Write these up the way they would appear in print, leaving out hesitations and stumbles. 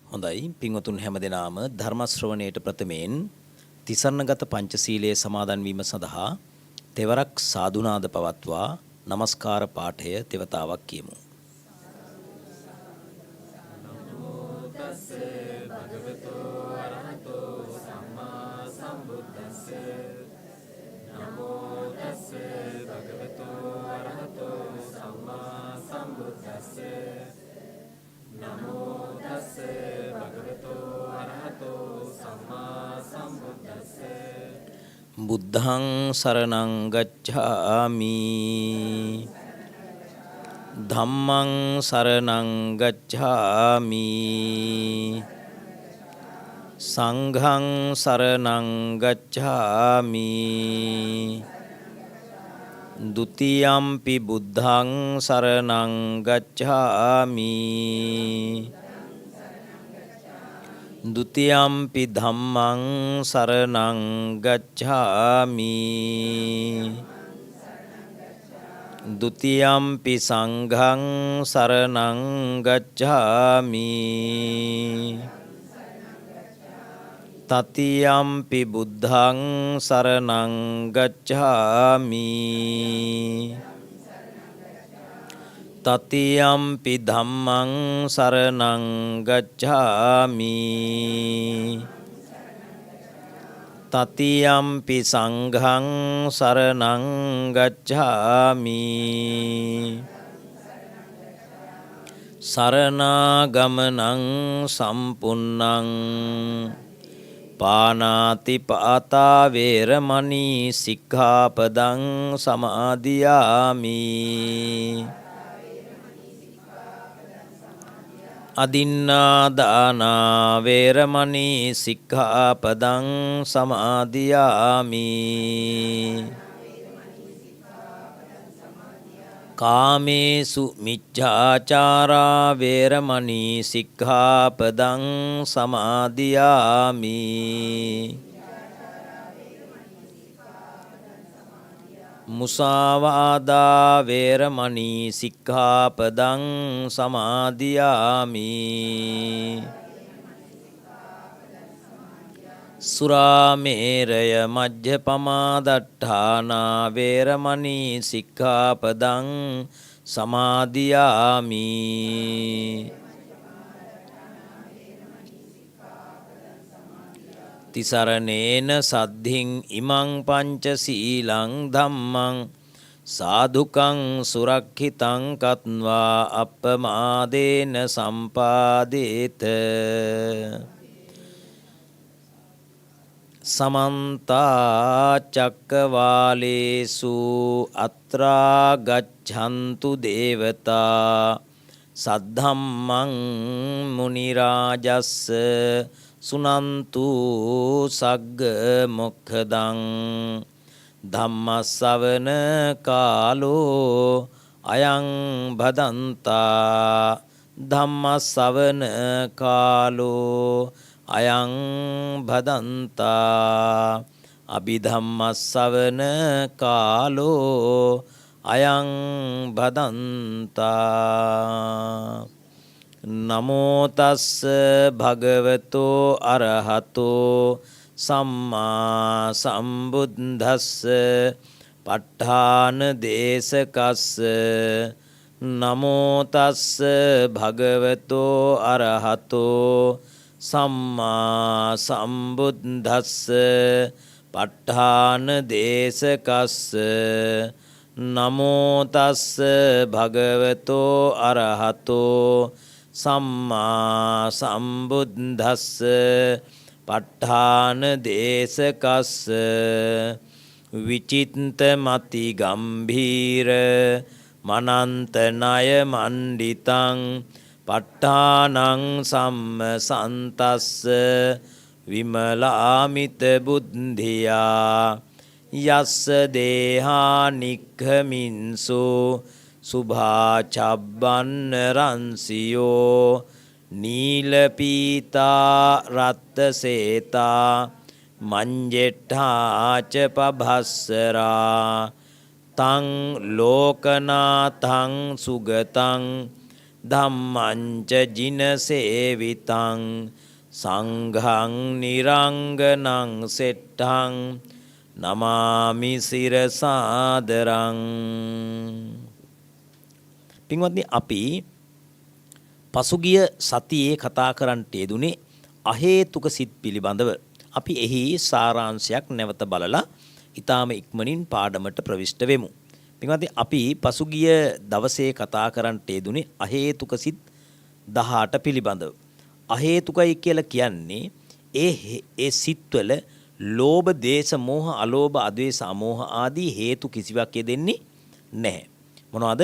හොඳයි පින්වතුන් හැමදෙනාම ධර්ම ශ්‍රවණයට ප්‍රථමයෙන් තිසරණගත පංචශීලයේ සමාදන් වීම සඳහා තෙවරක් සාදුනාද පවත්වා নমස්කාර පාඨය තෙවතාවක් කියමු. බුද්ධං සරණං ගච්ඡාමි ධම්මං සරණං ගච්ඡාමි සංඝං සරණං ගච්ඡාමි ဒ ුතියම්පි බුද්ධං සරණං ගච්ඡාමි ဒ ුතියම්පි ධම්මං සරණං ගච්ඡාමි ဒ ුතියම්පි සංඝං සරණං ගච්ඡාමි တတိယံ පි බුද්ධං සරණං ගච්ඡාමි တတိယံ පි ධම්මං සරණං ගච්ඡාමි တတိယံ පි සංඝං සරණං ගච්ඡාමි สารณගමනං සම්පුන්නං පානාති පාතා වේරමණී සික්ඛාපදං සමාදියාමි අදින්නා දානා වේරමණී සික්ඛාපදං සමාදියාමි කාමේසු මිච්ඡාචාරා වේරමණී සික්ඛාපදං සමාදියාමි මුසාවාදා වේරමණී සික්ඛාපදං සමාදියාමි සුරාමේරය මජ්ජපමා දට්ඨානා වේරමණී සික්ඛාපදං සමාදියාමි තිසරණේන සද්ධින් ඉමං පංචශීලං ධම්මං සාදුකං සුරක්ඛිතං කତ୍වා අප්පමාදේන සම්පාදේත සමන්තා චක්කවාලේසු අත්‍රා ගච්ඡන්තු දේවතා සද්ධම්මං මුනි රාජස්ස සුනන්තු සග්ග මොක්ඛදං ධම්මස්සවන කාලෝ අයං භදන්තා ධම්මස්සවන කාලෝ අයං භදන්තා අභිධම්මස්සවන කාලෝ අයං භදන්තා නමෝ තස්ස භගවතෝ අරහතෝ සම්මා සම්බුද්දස්ස ප ဋ ාණ දේශකස්ස නමෝ තස්ස භගවතෝ අරහතෝ සම්මා සම්බුද්දස්ස ප ဋ ාණ දේශකස්ස නමෝ තස්ස භගවතෝ අරහතෝ සම්මා සම්බුද්දස්ස ප ဋ ාණ දේශකස්ස විචිත්ත මති ගම්භීර මනන්ත ණය මණ්ඩිතං ප ဋ ාණං සම්මසන්තස්ස විමලාමිත බුද්ධියා යස්ස දේහා නික්ඛමින්සු සුභා චබ්බන්න රන්සියෝ නීලපීතා රත්තසේතා මංජෙට්ඨාච පභස්සරා තං ලෝකනාථං සුගතං ධම්මං ච ජින සේවිතං සංඝං නිරංගනං සෙට්ඨං නමාමි සිරසාදරං. පින්වත්නි, අපි පසුගිය සතියේ කතා කරන්නට යෙදුනේ අහේතුක සිත් පිළිබඳව. අපි එහි සාරාංශයක් නැවත බලලා ඊටාම ඉක්මනින් පාඩමට ප්‍රවිෂ්ඨ වෙමු. පින්වත්නි, අපි පසුගිය දවසේ කතා කරන්නට යෙදුනේ අහේතුක සිත් 18 පිළිබඳව. අහේතුකයි කියලා කියන්නේ ඒ සිත්වල ලෝභ, දේශ, මෝහ, අලෝභ, අද්වේෂ, අමෝහ ආදී හේතු කිසිවක් යෙදෙන්නේ නැහැ. මොනවද?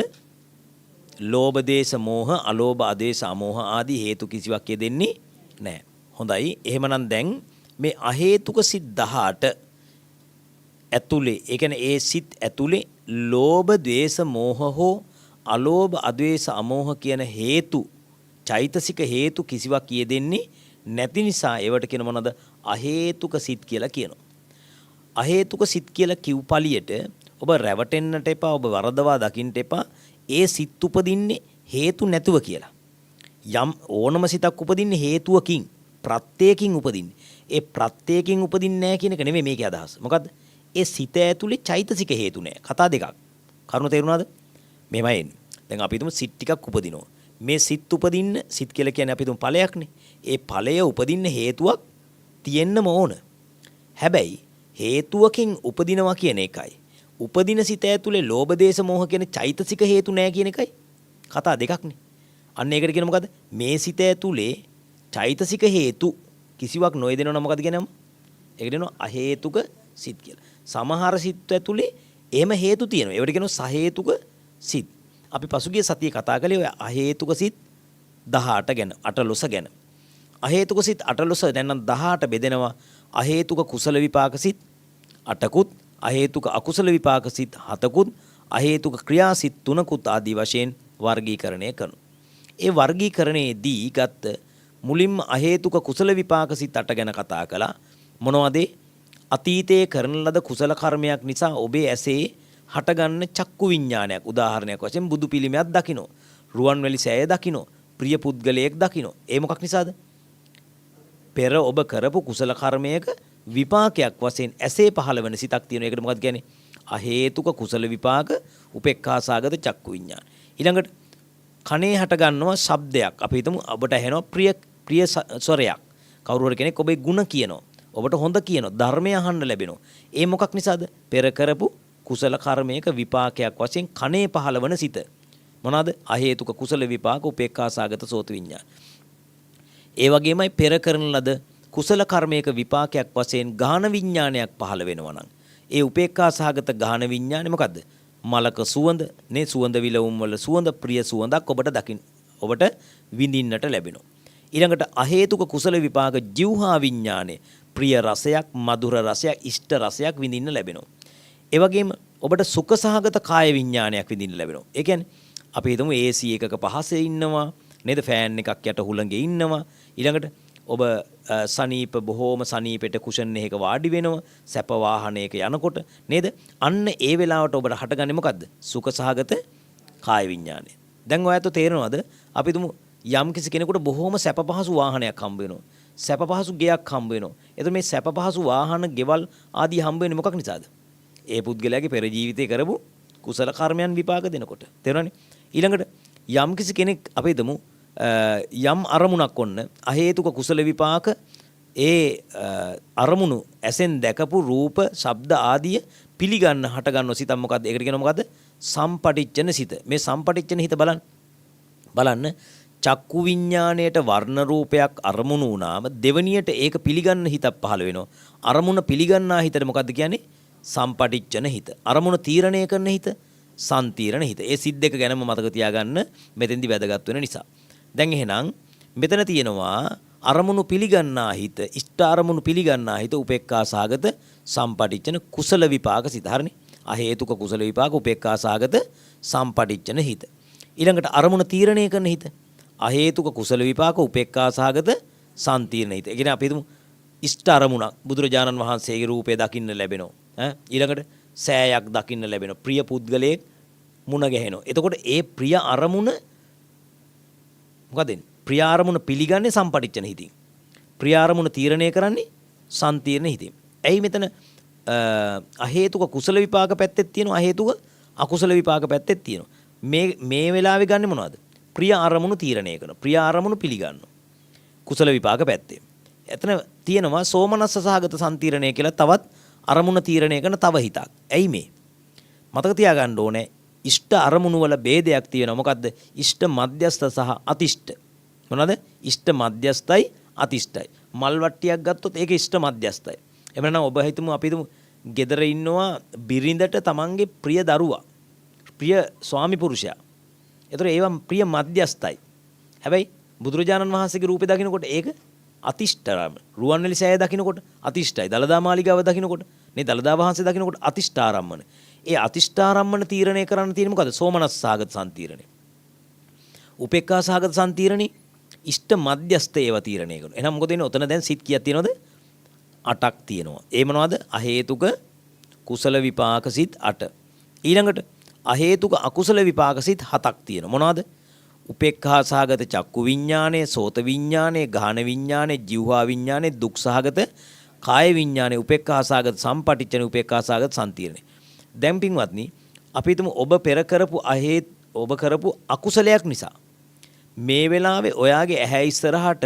ලෝභ, දේශ, මෝහ, අලෝභ, අද්වේෂ, අමෝහ ආදී හේතු කිසිවක් යෙදෙන්නේ නැහැ. හොඳයි. එහෙමනම් දැන් මේ අහේතුක සිත් 18 ඇතුලේ, ඒ කියන්නේ ඒ සිත් ඇතුලේ ලෝභ, ද්වේෂ, මෝහ හෝ අලෝභ, අද්වේෂ, අමෝහ කියන හේතු, චෛතසික හේතු කිසිවක් යෙදෙන්නේ නැති නිසා ඒවට කියන මොනවද? අහේතුක සිත් කියලා කියනවා. අහේතුක සිත් කියලා කිව් පළියට ඔබ රැවටෙන්නට එපා, ඔබ වරදවා දකින්නට එපා. ඒ සිත් උපදින්නේ හේතු නැතුව කියලා. යම් ඕනම සිතක් උපදින්නේ හේතුවකින්, ප්‍රත්‍යයකින් උපදින්නේ. ඒ ප්‍රත්‍යයකින් උපදින්නේ නැහැ කියන එක නෙමෙයි මේකේ අදහස. මොකද්ද? ඒ සිත ඇතුලේ චෛතසික හේතු නැහැ. කතා දෙකක්. කරුණ තේරුණාද? මෙහෙමයි එන්නේ. දැන් අපි හිතමු සිත් ටිකක් උපදිනවා. මේ සිත් උපදින්න, සිත් කියලා කියන්නේ අපි හිතමු ඵලයක්නේ. ඒ ඵලය උපදින්න හේතුවක් තියෙන්නම ඕන. හැබැයි හේතුවකින් උපදිනවා කියන එකයි උපදින සිත ඇතුලේ ලෝභ, දේශ, මෝහ කියන චෛතසික හේතු නැහැ කියන එකයි කතා දෙකක්නේ. අන්න ඒකට කියන මොකද්ද? මේ සිත ඇතුලේ චෛතසික හේතු කිසිවක් නොයෙදෙනවා නම් මොකද කියනම? ඒකට කියනවා අහේතුක සිත් කියලා. සමහර සිත් ඇතුලේ එහෙම හේතු තියෙනවා. ඒවට කියනවා සහේතුක සිත්. අපි පසුගිය සතියේ කතා කළේ ඔය අහේතුක සිත් 18 ගැන, 18 ගැන. අහේතුක සිත් 18 දැන් නම් 18 බෙදෙනවා. අහේතුක කුසල විපාක සිත් 8කුත්, අහේතුක අකුසල විපාක සිත් 7කුත්, අහේතුක ක්‍රියා සිත් 3කුත් ආදී වශයෙන් වර්ගීකරණය කරනවා. ඒ වර්ගීකරණයේදී ගත්ත මුලින්ම අහේතුක කුසල විපාක සිත් 8 ගැන කතා කළා. මොනවද? අතීතයේ කරන ලද කුසල කර්මයක් නිසා ඔබේ ඇසේ හටගන්න චක්කු විඥානයක්. උදාහරණයක් වශයෙන් බුදු පිළිමයක් දකින්න, රුවන්වැලි සෑය දකින්න, ප්‍රිය පුද්ගලයෙක් දකින්න. ඒ මොකක් නිසාද? පෙර ඔබ කරපු කුසල කර්මයක විපාකයක් වශයෙන් ඇසේ පහළ වෙන සිතක් තියෙනවා. ඒකට මොකක්ද කියන්නේ? අහේතුක කුසල විපාක උපේක්ඛාසගත චක්කු විඥාන. ඊළඟට කනේ හට ගන්නවා ශබ්දයක්. අපි හිතමු ඔබට ඇහෙනවා ප්‍රිය ස්වරයක්. කවුරු හරි කෙනෙක් ඔබේ ಗುಣ කියනවා. ඔබට හොඳ කියනවා. ධර්මය අහන්න ලැබෙනවා. ඒ මොකක් නිසාද? පෙර කරපු කුසල කර්මයක විපාකයක් වශයෙන් කනේ පහළ වන සිත. මොනවාද? අහේතුක කුසල විපාක උපේක්ඛාසගත සෝත විඥාන. ඒ වගේමයි පෙර කරන ලද කුසල කර්මයක විපාකයක් වශයෙන් ගාහන විඥානයක් පහළ වෙනවා නම් ඒ උපේක්ඛාසගත ගාහන විඥානේ මොකද්ද? මලක සුවඳ, නේ සුවඳ විලවුම් වල සුවඳ, ප්‍රිය සුවඳක් ඔබට විඳින්නට ලැබෙනවා. ඊළඟට අහේතුක කුසල විපාක ජීවහා විඥානේ ප්‍රිය රසයක්, මధుර රසයක්, ඉෂ්ට රසයක් විඳින්න ලැබෙනවා. ඒ වගේම ඔබට සුඛ සහගත කාය විඥානයක් විඳින්න ලැබෙනවා. ඒ කියන්නේ අපි හිතමු AC එකක පහසේ ඉන්නවා නේද? ෆෑන් එකක් යට හුළඟේ ඉන්නවා. ඊළඟට ඔබ සනීප බොහෝම සනීපෙට කුෂන් එකක වාඩි වෙනවා. සැප වාහනයක යනකොට නේද? අන්න ඒ වෙලාවට ඔබට හටගන්නේ මොකද්ද? සුඛ සහගත කාය විඥානය. දැන් ඔයත් තේරෙනවද? අපි තුමු යම් කිසි කෙනෙකුට බොහෝම සැප පහසු වාහනයක් හම්බ වෙනවා. සැප පහසු ගෙයක් හම්බ වෙනවා. එතකොට මේ සැප පහසු වාහන, ගෙවල් ආදී හම්බ වෙන්නේ මොකක් නිසාද? ඒ පුද්ගලයාගේ පෙර ජීවිතේ කරපු කුසල කර්මයන් විපාක දෙනකොට. තේරුණානේ? ඊළඟට යම් කිසි කෙනෙක් අපි හිතමු යම් අරමුණක් ඔන්න අහේතුක කුසල විපාක ඒ අරමුණු ඇසෙන් දැකපු රූප, ශබ්ද ආදිය පිළිගන්න හට ගන්න සිතක් මොකද්ද? ඒකට කියනවා මොකද්ද? සම්පටිච්ඡන සිත. මේ සම්පටිච්ඡන හිත බලන්න චක්කු විඥාණයට වර්ණ රූපයක් අරමුණු වුණාම දෙවණියට ඒක පිළිගන්න හිතක් පහළ වෙනවා. අරමුණ පිළිගන්නා හිතට මොකද්ද කියන්නේ? සම්පටිච්ඡන හිත. අරමුණ තීරණය කරන හිත සම්තීරණ හිත. ඒ සිත් දෙක ගැනම මතක තියාගන්න මෙතෙන්දි වැදගත් වෙන නිසා. දැන් එහෙනම් මෙතන තියෙනවා අරමුණු පිළිගන්නා හිත, ඉෂ්ඨ අරමුණු පිළිගන්නා හිත උපේක්ඛාසගත සම්පටිච්ඡන කුසල විපාක සිත. හරිනේ? අහේතුක කුසල විපාක උපේක්ඛාසගත සම්පටිච්ඡන හිත. ඊළඟට අරමුණ තීරණය කරන හිත අහේතුක කුසල විපාක උපේක්ඛාසගත සම්තීරණ හිත. ඒ කියන්නේ අපි හිතමු ඉෂ්ඨ අරමුණක් බුදුරජාණන් වහන්සේගේ රූපය දකින්න ලැබෙනවා. ඊළඟට සෑයක් දකින්න ලැබෙනවා. ප්‍රිය පුද්ගලයෙක් මුණ ගැහෙනවා. එතකොට ඒ ප්‍රිය අරමුණ මොකද ප්‍රිය අරමුණ පිළිගන්නේ සම්පටිච්ඡන හිතින්. ප්‍රිය අරමුණ තීරණය කරන්නේ සම්තීර්ණ හිතින්. ඇයි මෙතන අහේතුක කුසල විපාක පැත්තෙත් තියෙනවා අහේතුක අකුසල විපාක පැත්තෙත් තියෙනවා. මේ වෙලාවේ ගන්නෙ මොනවද? ප්‍රිය අරමුණු තීරණය කරන. ප්‍රිය අරමුණු පිළිගන්නවා. කුසල විපාක පැත්තේ. එතන තියෙනවා සෝමනස්ස සහගත සම්තීරණය කියලා තවත් අරමුණ තීරණය කරන තව හිතක්. ඇයි මේ? මතක තියාගන්න ඕනේ ඉෂ්ට අරමුණු වල ભેදයක් තියෙනවා. මොකද්ද? ඉෂ්ට මධ්‍යස්ථ සහ අතිෂ්ට. මොනවද? ඉෂ්ට මධ්‍යස්ථයි අතිෂ්ටයි. මල් වට්ටියක් ගත්තොත් ඒක ඉෂ්ට මධ්‍යස්ථයි. එහෙම නැත්නම් ඔබ හිතමු අපි හිතමු ගෙදර ඉන්නවා බිරිඳට තමන්ගේ ප්‍රිය දරුවා. ප්‍රිය ස්වාමි පුරුෂයා. ඒතර ඒවා ප්‍රිය මධ්‍යස්ථයි. හැබැයි බුදුරජාණන් වහන්සේගේ රූපේ දකින්නකොට ඒක අතිෂ්ඨරම. රුවන්වැලි සෑය දකින්නකොට අතිෂ්ඨයි. දලදා මාලිගාව දකින්නකොට නේ දලදා වහන්සේ දකින්නකොට අතිෂ්ඨාරම්මන. ඒ අතිෂ්ඨාරම්මන තීරණය කරන්න තියෙන්නේ මොකද? සෝමනස්ස සාගත සම්තීරණය. උපේක්ඛා සාගත සම්තීරණේ ඉෂ්ට මධ්‍යස්ථ ඒවා තීරණය කරනවා. එහෙනම් මොකද වෙන්නේ? ඔතන දැන් සිත් කීයක් තියෙනවද? 8ක් තියෙනවා. ඒ මොනවද? අහේතුක කුසල විපාක සිත් 8. ඊළඟට අහේතුක අකුසල විපාක සිත් 7ක් තියෙනවා. මොනවද? උපේක්ඛා සහගත චක්කු විඥානේ, සෝත විඥානේ, ගාහන විඥානේ, જીවහා විඥානේ, දුක් සහගත කාය විඥානේ, උපේක්ඛා සහගත සම්පටිච්ඡන, උපේක්ඛා සහගත සම්තීරණේ. දැන් පින්වත්නි අපි හිතමු ඔබ කරපු අකුසලයක් නිසා මේ වෙලාවේ ඔයාගේ ඇහැ ඉස්සරහට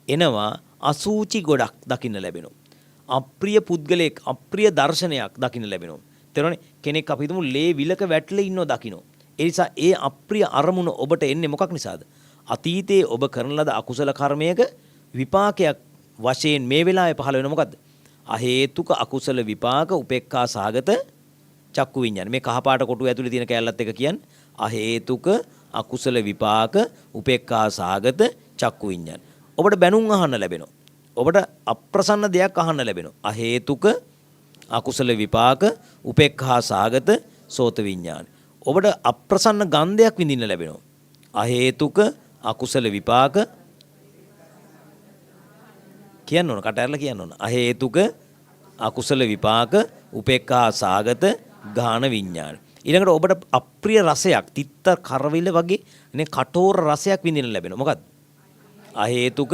එනවා අසූචි ගොඩක් දකින්න ලැබෙනවා. අප්‍රිය පුද්ගලයෙක්, අප්‍රිය දර්ශනයක් දකින්න ලැබෙනවා. තේරුණානේ? කෙනෙක් අපි හිතමු ලේ විලක වැටලා ඉන්නව දකින්න. ඒ නිසා ඒ අප්‍රිය අරමුණ ඔබට එන්නේ මොකක් නිසාද? අතීතයේ ඔබ කරන ලද අකුසල කර්මයක විපාකයක් වශයෙන් මේ වෙලාවේ පහළ වෙන මොකද්ද? අහේතුක අකුසල විපාක උපේක්ඛා සහගත චක්කු විඤ්ඤාණ. මේ කහපාට කොටුව ඇතුලේ තියෙන කැලලත් එක කියන්නේ අහේතුක අකුසල විපාක උපේක්ඛා සහගත චක්කු විඤ්ඤාණ. ඔබට බැනුම් අහන්න ලැබෙනවා. ඔබට අප්‍රසන්න දෙයක් අහන්න ලැබෙනවා. අහේතුක අකුසල විපාක උපේක්ඛා සහගත සෝත විඤ්ඤාණ. ඔබට අප්‍රසන්න ගන්ධයක් විඳින්න ලැබෙනවා. අහේතුක අකුසල විපාක කියන්න ඕන, කට ඇරලා කියන්න ඕන. අහේතුක අකුසල විපාක උපේක්ඛා සහගත ගාහන විඤ්ඤාණ. ඊළඟට ඔබට අප්‍රිය රසයක්, තිත්ත කරවිල වගේ නේ කටෝර රසයක් විඳින්න ලැබෙනවා. මොකද්ද? අහේතුක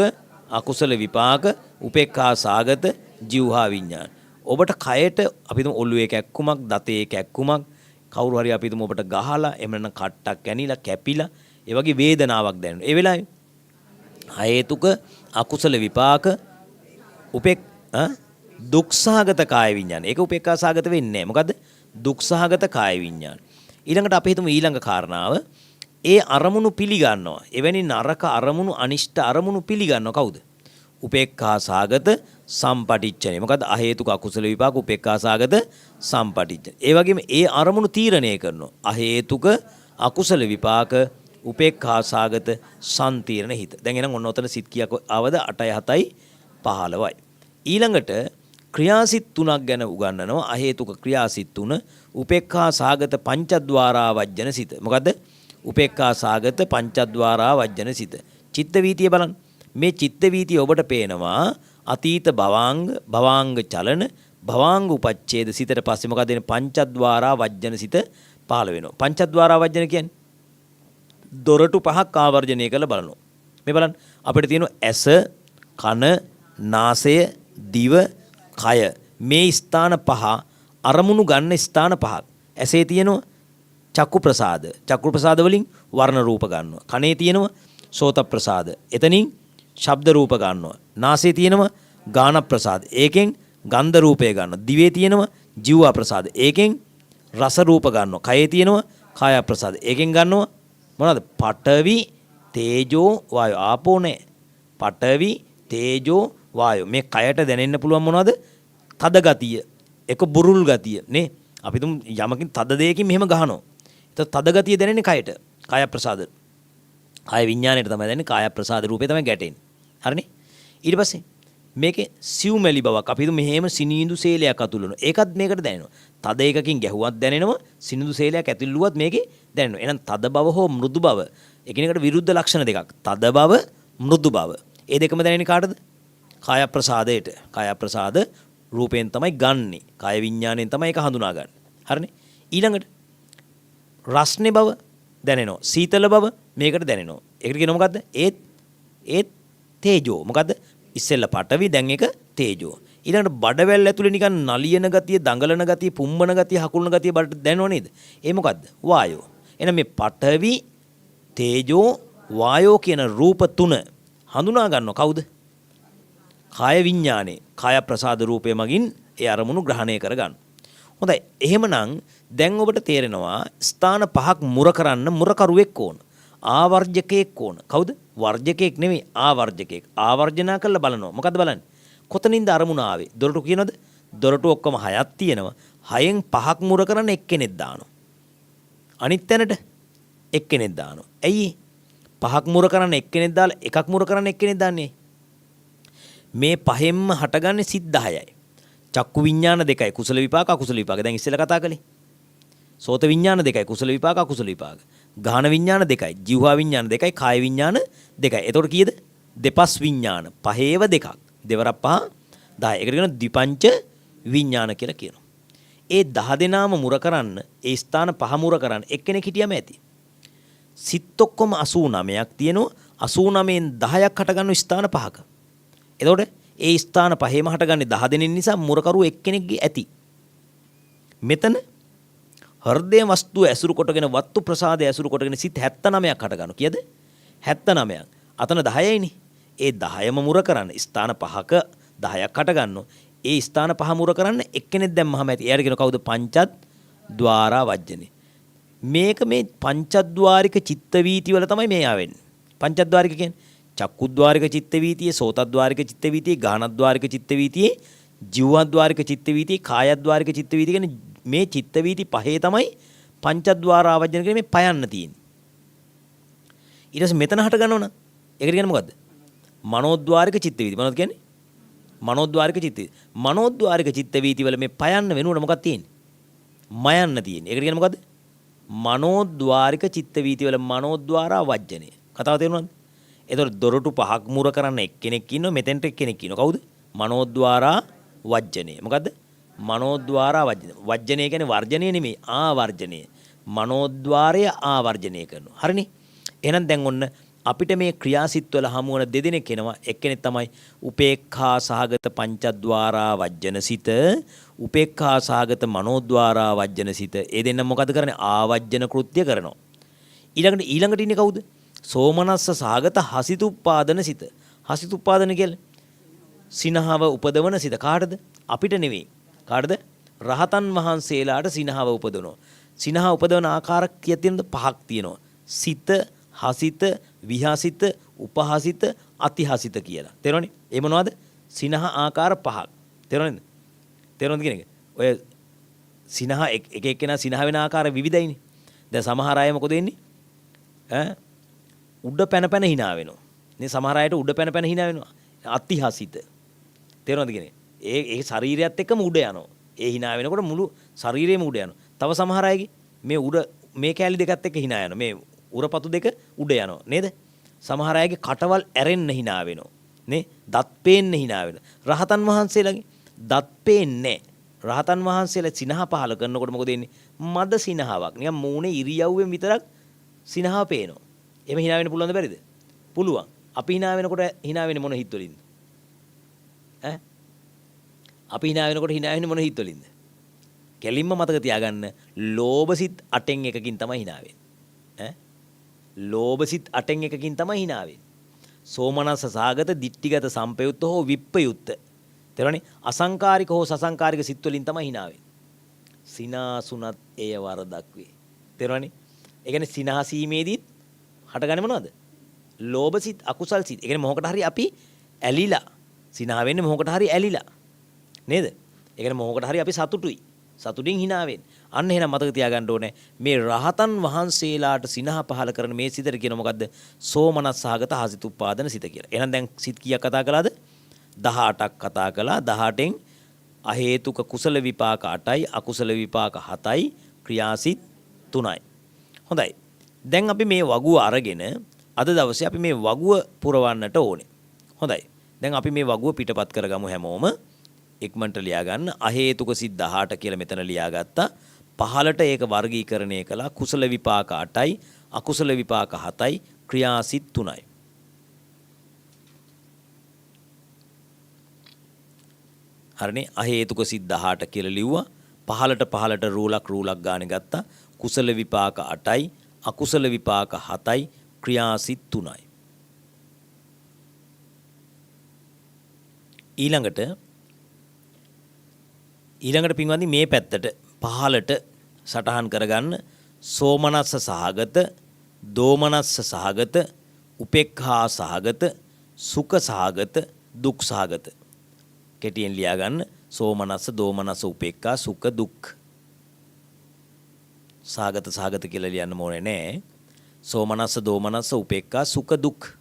අකුසල විපාක උපේක්ඛා සහගත જીවහා විඤ්ඤාණ. ඔබට කයට අපි තුමු ඔළුවේ කැක්කුමක්, දතේ කැක්කුමක්, කවුරු හරි අපි තුමු ඔබට ගහලා එහෙම නැත්නම් කට්ටක් කැනිලා කැපිලා ඒ වගේ වේදනාවක් දැනෙනවා. ඒ වෙලාවේ අහේතුක අකුසල විපාක දුක්සහගත කාය විඤ්ඤාණ. ඒක උපේක්ඛා සහගත වෙන්නේ නැහැ. මොකද්ද? දුක්සහගත කාය විඤ්ඤාණ. ඊළඟට අපි හිතමු ඊළඟ කාරණාව ඒ අරමුණු පිළිගන්නවා. එවැනි නරක අරමුණු, අනිෂ්ට අරමුණු පිළිගන්නවා කවුද? උපේක්ඛා සහගත සම්පටිච්ඡනේ. මොකද්ද? අහේතුක අකුසල විපාක උපේක්ඛා සහගත සම්පටිච්ඡන. ඒ වගේම ඒ අරමුණු තීරණය කරනවා. අහේතුක අකුසල විපාක උපේක්ඛා සහගත සම්තීර්ණ හිත. දැන් එහෙනම් ඔන්න ඔතන සිත් කීයක් ආවද? 8යි 7යි 15යි. ඊළඟට ක්‍රියාසිත 3ක් ගැන උගන්වනවා. අහේතුක ක්‍රියාසිත 3 උපේක්ඛා සහගත පංචද්වාරා වජ්ජන සිත. මොකද්ද? උපේක්ඛා සහගත පංචද්වාරා වජ්ජන සිත. චිත්ත වීතිය බලන්න. මේ චිත්ත වීතිය ඔබට පේනවා අතීත භවාංග චලන භවාංග උපච්ඡේද සිතට පස්සේ මොකද වෙන්නේ? පංචද්වාරා වජ්ජන සිත පහළ වෙනවා. පංචද්වාරා වජ්ජන කියන්නේ දොරටු පහක් ආවර්ජනය කරලා බලනවා. මේ බලන්න අපිට තියෙන ඇස, කන, නාසය, දිව, කය මේ ස්ථාන පහ අරමුණු ගන්න ස්ථාන පහක්. ඇසේ තියෙනවා චක්කු ප්‍රසාද. චක්කු ප්‍රසාද වලින් වර්ණ රූප ගන්නවා. කනේ තියෙනවා සෝත ප්‍රසාද. එතනින් ශබ්ද රූප ගන්නවා. නාසයේ තියෙනවා ගාන ප්‍රසාද. ඒකෙන් ගන්ධ රූපය ගන්නවා. දිවේ තියෙනවා ජීව ප්‍රසාද. ඒකෙන් රස රූප ගන්නවා. කයේ තියෙනවා කාය ප්‍රසාද. ඒකෙන් ගන්නවා මොනවද? පඨවි, තේජෝ, වායෝ. ආපෝ නැහැ. පඨවි, තේජෝ, වායෝ. මේ කයට දැනෙන්න පුළුවන් මොනවද? තද ගතිය. එක බුරුල් ගතිය නේ. අපි තුම් යමකින් තද දෙයකින් මෙහෙම ගහනවා. ඒත් තද ගතිය දැනෙන්නේ කයට. කාය ප්‍රසාද. කාය විඥාණයට තමයි දැනෙන්නේ. කාය ප්‍රසාද රූපේ තමයි ගැටෙන්නේ. හරිනේ? ඊට පස්සේ මේකේ සිව්මැලි බවක් අපි තුම් මෙහෙම සිනිඳු සේලයක් අතුල්ලනවා. ඒකත් මේකට දැනෙනවා. තද එකකින් ගැහුවත් දැනෙනවා. සිනිඳු සේලයක් ඇතුල්ලුවත් මේකේ දැනෙනවා. එහෙනම් තද බව හෝ මෘදු බව එකිනෙකට විරුද්ධ ලක්ෂණ දෙකක්. තද බව, මෘදු බව. ඒ දෙකම දැනෙන්නේ කාටද? කාය ප්‍රසාදයට. කාය ප්‍රසාද රූපයෙන් තමයි ගන්නෙ. කාය විඥාණයෙන් තමයි ඒක හඳුනාගන්නේ. හරිනේ? ඊළඟට රස්නේ බව දැනෙනවා. සීතල බව මේකට දැනෙනවා. ඒකට කියනවා මොකද්ද? ඒත් තේජෝ. මොකද්ද? ඉස්සෙල්ලා පඨවි දැන් එක තේජෝ. ඊළඟට බඩවැල් ඇතුලේ නිකන් නලියන ගතිය, දඟලන ගතිය, පුම්බන ගතිය, හකුලන ගතිය බඩට දැනෙනව නේද? ඒ මොකද්ද? වායෝ. එහෙනම් මේ පඨවි, තේජෝ, වායෝ කියන රූප තුන හඳුනා ගන්නව කවුද? කාය විඥානේ. කාය ප්‍රසාද රූපය මගින් ඒ අරමුණු ග්‍රහණය කර ගන්න. හොඳයි. එහෙමනම් දැන් ඔබට තේරෙනවා ස්ථාන පහක් මුර කරන්න මුරකරුවෙක් ඕන. ආවර්ජකයෙක් ඕන. කවුද? වර්ජකයෙක් නෙමෙයි ආවර්ජකයෙක්. ආවර්ජනා කරලා බලනවා. මොකද්ද බලන්නේ? කොතනින්ද අරමුණ ආවේ? දොරටු කියනද? දොරටු ඔක්කොම 6ක් තියෙනවා. 6න් 5ක් මුර කරන්න එක්කෙනෙක් දානවා. අනිත් තැනට එක්කෙනෙක් දානවා. ඇයි? 5ක් මුර කරන්න එක්කෙනෙක් දාලා එකක් මුර කරන්න එක්කෙනෙක් දාන්නේ. මේ පහෙන්ම හටගන්නේ සිත් 10යි. චක්කු විඥාන දෙකයි කුසල විපාක අකුසල විපාක. දැන් ඉස්සෙල්ලා කතා කළේ. සෝත විඥාන දෙකයි කුසල විපාක අකුසල විපාක. ගාහන විඥාන දෙකයි જીවහා විඥාන දෙකයි කාය විඥාන දෙකයි. එතකොට කීයද? දෙපස් විඥාන. පහේව දෙකක්. දෙවරක් පහ 10. ඒකට කියනවා ද්විපංච විඥාන කියලා කියනවා. ඒ 10 දෙනාම මුර කරන්න ඒ ස්ථාන පහ මුර කරන්න එක්කෙනෙක් හිටියම ඇති. සිත් ඔක්කොම 89ක් තියෙනවා. 89න් 10ක් හටගන්න ස්ථාන පහක. එතකොට ඒ ස්ථාන පහේම හටගන්නේ 10 දෙනෙක් නිසා මුරකරු එක්කෙනෙක්ගේ ඇති. මෙතන හෘදය වස්තු ඇසුරු කොටගෙන වත්තු ප්‍රසාදය ඇසුරු කොටගෙන සිත් 79ක් හටගන්නවා. කීයද? 79ක්. අතන 10යිනේ. ඒ 10ම මුර කරන්න ස්ථාන පහක 10ක් හටගන්නවා. ඒ ස්ථාන පහ මුර කරන්න එක්කෙනෙක් දැම්මහම ඇති. එයාට කියන කවුද? පංචද්වාරා වජ්ජනේ. මේක මේ පංචද්වාරික චිත්ත වීති වල තමයි මේ ආවෙන්නේ. පංචද්වාරික කියන්නේ චක්කුද්වාරික චිත්ත වීතිය, සෝතද්වාරික චිත්ත වීතිය, ගානද්වාරික චිත්ත වීතිය, ජීවද්වාරික චිත්ත වීතිය, කායද්වාරික චිත්ත වීතිය කියන්නේ මේ චිත්ත වීති පහේ තමයි පංචද්වාරා වජ්ජන කියන්නේ මේ පයන්න තියෙන්නේ. ඊට පස්සේ මෙතන හට ගන්නවනම් ඒකට කියන්නේ මොකද්ද? මනෝද්වාරික චිත්ත වීති. මොනවද කියන්නේ? මනෝද්වාරික චිත්ත. මනෝද්වාරික චිත්ත වීති වල මේ පයන්න වෙනුවට මොකක්ද තියෙන්නේ? මයන්න තියෙන්නේ. ඒකට කියන්නේ මොකද්ද? මනෝද්වාරික චිත්ත වීති වල මනෝද්වාරා වජ්ජනේ. කතාව තේරුණාද? එතකොට දොරටු පහක් මුර කරන්න එක්කෙනෙක් ඉන්නවා. මෙතෙන්ට එක්කෙනෙක් ඉන්නවා. කවුද? මනෝද්වාරා වජ්ජනේ. මොකද්ද? මනෝද්වාරා වජ්ජනේ. වජ්ජනේ කියන්නේ වර්ජනේ නෙමෙයි ආවර්ජනේ. මනෝද්වාරය ආවර්ජනය කරනවා. හරිනේ? එහෙනම් දැන් ඔන්න අපිට මේ ක්‍රියාසිටවල හමු වන දෙදෙනෙක් එනවා. එක්කෙනෙක් තමයි උපේක්ඛා සහගත පංචද්වාරා වජ්ජන සිත, උපේක්ඛා සහගත මනෝද්වාරා වජ්ජන සිත. ඒ දෙන්න මොකද කරන්නේ? ආවජ්ජන කෘත්‍ය කරනවා. ඊළඟට ඉන්නේ කවුද? සෝමනස්ස සහගත හසිතුප්පාදන සිත. හසිතුප්පාදන කියන්නේ සිනහව උපදවන සිත. කාටද? අපිට නෙවෙයි. කාටද? රහතන් වහන්සේලාට සිනහව උපදවනවා. සිනහ උපදවන ආකාර කීයක් තියෙනවද? පහක් තියෙනවා. සිත, හසිත, විහසිත, උපහසිත, අතිහසිත කියලා. තේරෙනවනේ? ඒ මොනවද? සිනහ ආකාර පහක්. තේරෙනවද? තේරෙනවද කියන එක? ඔය සිනහ එක එක්කෙනා සිනහ වෙන ආකාර විවිධයිනේ. දැන් සමහර අය මොකද වෙන්නේ? උඩ පැන පැන hina වෙනවා. මේ සමහර අයට උඩ පැන පැන hina වෙනවා. අතිහසිත. තේරෙනවද කියන්නේ? ඒ ශරීරයත් එක්කම උඩ යනවා. ඒ hina වෙනකොට මුළු ශරීරෙම උඩ යනවා. තව සමහර අයගේ මේ උඩ මේ කැලි දෙකත් එක්ක hina යනවා. මේ උරපතු දෙක උඩ යනවා නේද? සමහර අයගේ කටවල් ඇරෙන්න hina වෙනවා. නේ? දත් පේන්න hina වෙනවා. රහතන් වහන්සේලාගේ දත් පේන්නේ නැහැ. රහතන් වහන්සේලා සිනහ පහල කරනකොට මොකද වෙන්නේ? මද සිනහාවක්. නිකන් මූණේ ඉරියව්වෙන් විතරක් සිනහව පේනවා. එහෙම hina වෙන්න පුළුවන්ද බැරිද? පුළුවන්. අපි hina වෙනකොට hina වෙන්නේ මොන හිත් වලින්ද? ඈ? අපි hina වෙනකොට hina වෙන්නේ මොන හිත් වලින්ද? කෙලින්ම මතක තියාගන්න ලෝභ සිත් 8න් එකකින් තමයි hina වෙන්නේ. ඈ? ලෝභ සිත් 8න් එකකින් තමයි hina වෙන්නේ. සෝමනස්ස සාගත, දිට්ඨිගත, සම්පයුත්ත හෝ විප්පයුත්ත. තේරෙනවනේ? අසංකාරික හෝ සසංකාරික සිත් වලින් තමයි hina වෙන්නේ. සිනාසුනත් එය වරදක් වේ. තේරෙනවනේ? ඒ කියන්නේ සිනාසීමේදීත් හටගන්නේ මොනවද? ලෝභ සිත්, අකුසල් සිත්. ඒ කියන්නේ මොහොකට හරි අපි ඇලිලා. සිනා වෙන්නේ මොහොකට හරි ඇලිලා. නේද? ඒ කියන්නේ මොහොකට හරි අපි සතුටුයි. සතුටින් hina වෙන්නේ. අන්න එහෙනම් මතක තියාගන්න ඕනේ මේ රහතන් වහන්සේලාට සිනහ පහල කරන මේ සිතට කියන මොකද්ද? සෝමනස්සහගත හසිතුප්පාදන සිත කියලා. එහෙනම් දැන් සිත් කීයක් කතා කළාද? 18ක් කතා කළා. 18න් අහේතුක කුසල විපාක 8යි, අකුසල විපාක 7යි, ක්‍රියාසිත 3යි. හොඳයි. දැන් අපි මේ වගුව අරගෙන අද දවසේ අපි මේ වගුව පුරවන්නට ඕනේ. හොඳයි. දැන් අපි මේ වගුව පිටපත් කරගමු හැමෝම. ඉක්මනට ලියා ගන්න. අහේතුක සිත් 18 කියලා මෙතන ලියාගත්තා. පහලට ඒක වර්ගීකරණය කළා. කුසල විපාක 8යි, අකුසල විපාක 7යි, ක්‍රියාසිත 3යි. හරිනේ අහේතුක සිත් 18 කියලා ලිව්වා. පහලට රූලක් ගානේ ගත්තා. කුසල විපාක 8යි අකුසල විපාක 7යි ක්‍රියාසිත 3යි. ඊළඟට පින්වත්නි මේ පැත්තට පහලට සටහන් කරගන්න සෝමනස්ස සහගත, දෝමනස්ස සහගත, උපේක්ඛා සහගත, සුඛ සහගත, දුක් සහගත. කෙටියෙන් ලියා ගන්න සෝමනස්ස, දෝමනස්ස, උපේක්ඛා, සුඛ, දුක්. සහගත කියලා ලියන්න ඕනේ නෑ. සෝමනස්ස, දෝමනස්ස, උපේක්ඛා, සුඛ, දුක්.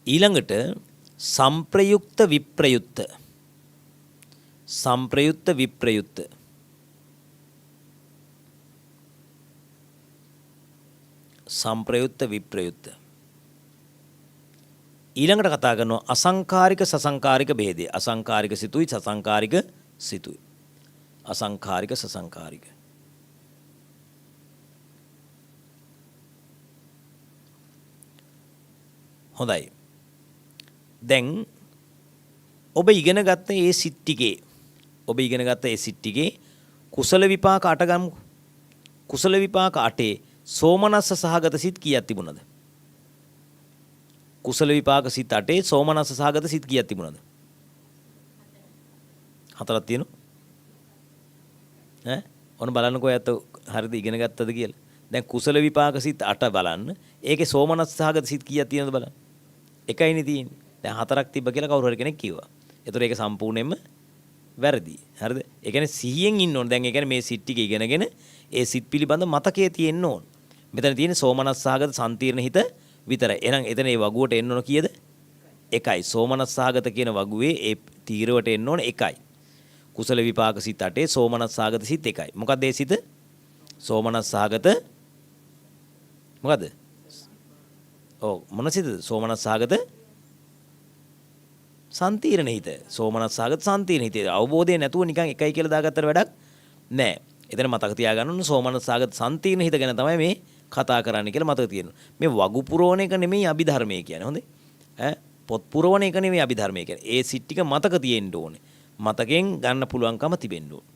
ඊළඟට සංප්‍රයුක්ත විප්‍රයුක්ත. සංප්‍රයුක්ත විප්‍රයුක්ත. සංප්‍රයුක්ත විප්‍රයුක්ත. ඊළඟට කතා කරනවා අසංකාරික සසංකාරික ભેදය. අසංකාරික සිතුයි සසංකාරික සිතුයි. අසංකාරික සසංකාරික. හොඳයි. දැන් ඔබ ඉගෙන ගත්ත ඒ සිත් ටිකේ කුසල විපාක 8 ගමු. කුසල විපාක 8 සෝමනස්ස සහගත සිත් කීයක් තිබුණද? කුසල විපාක සිත් 8 සෝමනස්ස සහගත සිත් කීයක් තිබුණද? 4ක් තියෙනවා. ඔන්න බලන්නකෝ ඇත්ත හරිද ඉගෙන ගත්තද කියලා. දැන් කුසල විපාක සිත් 8 බලන්න. ඒකේ සෝමනස්ස සහගත සිත් කීයක් තියෙනවද බලන්න. එකයිනේ තියෙන්නේ. දැන් 4ක් තිබ්බ කියලා කවුරු හරි කෙනෙක් කිව්වා. ඒතර ඒක සම්පූර්ණයෙන්ම වැරදි. හරිද? ඒ කියන්නේ සිහියෙන් ඉන්න ඕන. දැන් ඒ කියන්නේ මේ සිත් ටික ඉගෙනගෙන ඒ සිත් පිළිබඳ මතකයේ තියෙන්න ඕන. මෙතන තියෙන්නේ සෝමනස්ස සහගත සම්තිර්ණ හිත විතරයි. එහෙනම් එතන ඒ වගුවට එන්න ඕන කීයද? 1යි. සෝමනස්ස සහගත කියන වගුවේ ඒ තීරවට එන්න ඕන 1යි. කුසල විපාක සිත් 8 සෝමනස්ස සහගත සිත් 1යි. මොකක්ද ඒ සිත? සෝමනස්ස සහගත මොකද්ද? ඔව් මොන සිතද? සෝමනස්ස සහගත සම්තිර්ණ හිත. සෝමනස්ස සහගත සම්තිර්ණ හිත. අවබෝධය නැතුව නිකන් 1යි කියලා දාගත්තට වැඩක් නැහැ. එතන මතක තියාගන්න ඕන සෝමනස්ස සහගත සම්තිර්ණ හිත ගැන තමයි මේ කතා කරන්නේ කියලා මතක තියෙනවා. මේ වගු පුරවන එක නෙමෙයි අභිධර්මයේ කියන්නේ. හොඳේ. පොත් පුරවන එක නෙමෙයි අභිධර්මයේ කියන්නේ. ඒ සිත් ටික මතක තියෙන්න ඕනේ. මතකෙන් ගන්න පුළුවන්කම තිබෙන්න ඕනේ.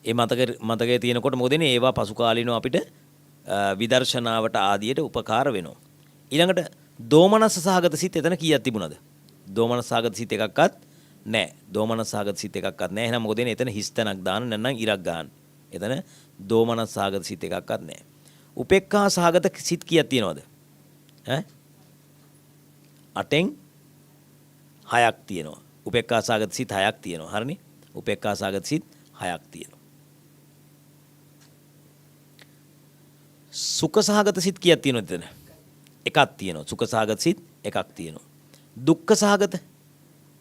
ඒ මතකයේ තියෙනකොට මොකද වෙන්නේ? ඒවා පසු කාලීනව අපිට විදර්ශනාවට ආදියට උපකාර වෙනවා. ඊළඟට දෝමනස්ස සහගත සිත් එතන කීයක් තිබුණද? දෝමනස්ස සහගත සිත් එකක්වත් නැහැ. දෝමනස්ස සහගත සිත් එකක්වත් නැහැ. එහෙනම් මොකද වෙන්නේ? එතන හිස්තැනක් දාන්න නැත්නම් ඉරක් ගන්න. එතන දෝමනස්ස සහගත සිත් එකක්වත් නැහැ. උපේක්ඛා සහගත සිත් කීයක් තියෙනවද? 8න් 6ක් තියෙනවා. උපේක්ඛා සහගත සිත් 6ක් තියෙනවා. හරිනේ? උපේක්ඛා සහගත සිත් 6ක් තියෙනවා. සුඛ සහගත සිත් කීයක් තියෙනවද එතන? එකක් තියෙනවා. සුඛ සහගත සිත් එකක් තියෙනවා. දුක්ඛ සහගත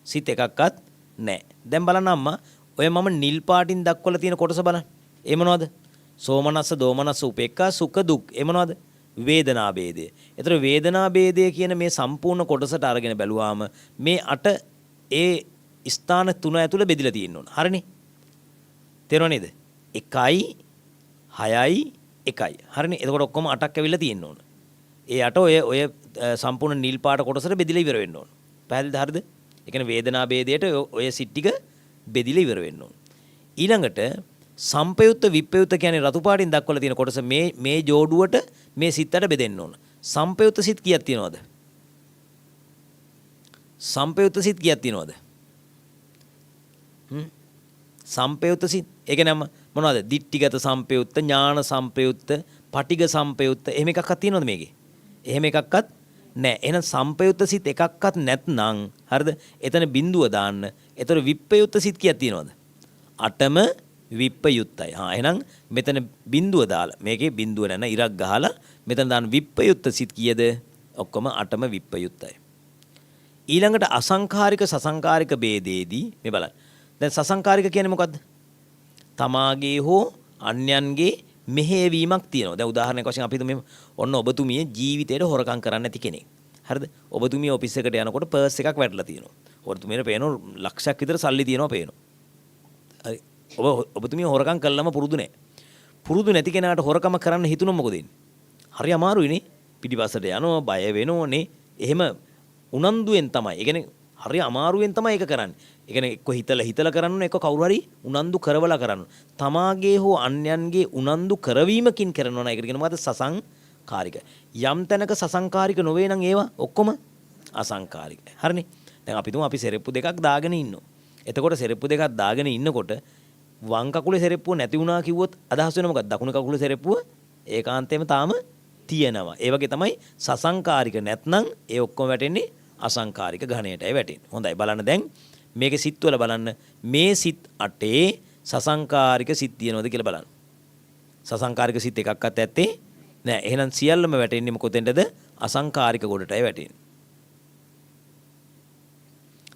සිත් එකක්වත් නැහැ. දැන් බලන්න අම්මා ඔය මම නිල් පාටින් දක්වලා තියෙන කොටස බලන්න. ඒ මොනවද? සෝමනස්ස, දෝමනස්ස, උපේක්ඛා, සුඛ, දුක්. ඒ මොනවද? වේදනා ભેදය. ඒතර වේදනා ભેදය කියන මේ සම්පූර්ණ කොටසට අරගෙන බැලුවාම මේ 8 ඒ ස්ථාන 3 ඇතුළේ බෙදිලා තියෙන්න ඕන. හරිනේ? තේරුණා නේද? 1යි 6යි 1යි. හරිනේ? එතකොට ඔක්කොම 8ක් ඇවිල්ලා තියෙන්න ඕන. ඒ 8 ඔය සම්පූර්ණ නිල් පාට කොටසට බෙදිලා ඉවර වෙන්න ඕන. පැහැදිලිද? හරිද? ඒ කියන්නේ වේදනා ભેදයට ඔය සිත් ටික බෙදිලා ඉවර වෙන්න ඕන. ඊළඟට සම්පයුත්ත විප්‍රයුත්ත කියන්නේ රතු පාටින් දක්වලා තියෙන කොටස මේ ජෝඩුවට මේ සිත්තට බෙදෙන්න ඕන. සම්පයුත්ත සිත් කීයක් තියෙනවද? සම්පයුත්ත සිත් කීයක් තියෙනවද? සම්පයුත්ත සිත් ඒ කියන්නේ මොනවද? දිට්ඨිගත සම්පයුත්ත, ඥාන සම්පයුත්ත, පටිඝ සම්පයුත්ත එහෙම එකක්වත් තියෙනවද මේකේ? එහෙම එකක්වත් නැහැ. එහෙනම් සම්පයුත්ත සිත් එකක්වත් නැත්නම් හරිද? එතන බිඳුව දාන්න. ඒතර විප්‍රයුත්ත සිත් කීයක් තියෙනවද? 8ම විප්‍රයුත්තයි. එහෙනම් මෙතන බිඳුව දාලා මේකේ බිඳුව නැන ඉරක් ගහලා මෙතන දාන විප්‍රයුත්ත සිත් කීයද? ඔක්කොම 8ම විප්‍රයුත්තයි. ඊළඟට අසංකාරික සසංකාරික ભેදේදී මේ බලන්න. දැන් සසංකාරික කියන්නේ මොකද්ද? තමාගේ හෝ අන්‍යයන්ගේ මෙහෙයවීමක් තියෙනවා. දැන් උදාහරණයක් වශයෙන් අපි හිතමු ඔන්න ඔබතුමිය ජීවිතේට හොරකම් කරන්නේ නැති කෙනෙක්. හරිද? ඔබතුමිය ඔෆිස් එකට යනකොට පර්ස් එකක් වැටලා තියෙනවා. ඔබතුමියට පේනවා ලක්ෂයක් විතර සල්ලි තියෙනවා පේනවා. හරි. ඔබතුමිය හොරකම් කළාම පුරුදු නැහැ. පුරුදු නැති කෙනාට හොරකම කරන්න හිතුනොත් මොකද වෙන්නේ? හරි අමාරුයිනේ. පිටිපස්සට යනවා, බය වෙනෝනේ. එහෙම උනන්දුවෙන් තමයි. ඒ කියන්නේ හරි අමාරුවෙන් තමයි ඒක කරන්නේ. ඒ කියන්නේ එක්ක හිතලා කරන්න එක්ක කවුරු හරි උනන්දු කරවලා කරන්න. තමාගේ හෝ අන්‍යයන්ගේ උනන්දු කරවීමකින් කරනවා නේද? ඒකට කියනවා මොකද? සසංකාරික. යම් තැනක සසංකාරික නොවේ නම් ඒවා ඔක්කොම අසංකාරික. හරිනේ. දැන් අපි තුමු අපි සෙරෙප්පු දෙකක් දාගෙන ඉන්නවා. එතකොට සෙරෙප්පු දෙකක් දාගෙන ඉන්නකොට වම් කකුලේ සෙරෙප්පුව නැති වුණා කිව්වොත් අදහස් වෙන මොකක්ද? දකුණු කකුලේ සෙරෙප්පුව ඒකාන්තයෙන්ම තාම තියෙනවා. ඒ වගේ තමයි සසංකාරික නැත්නම් ඒ ඔක්කොම වැටෙන්නේ අසංකාරික ඝණයටයි වැටෙන්නේ. හොඳයි බලන්න දැන් මේකේ සිත්වල බලන්න මේ සිත් 8 සසංකාරික සිත් තියෙනවද කියලා බලන්න. සසංකාරික සිත් එකක්වත් ඇත්තේ නෑ. එහෙනම් සියල්ලම වැටෙන්නේ මොකෙන්ද? අසංකාරික ගොඩටයි වැටෙන්නේ.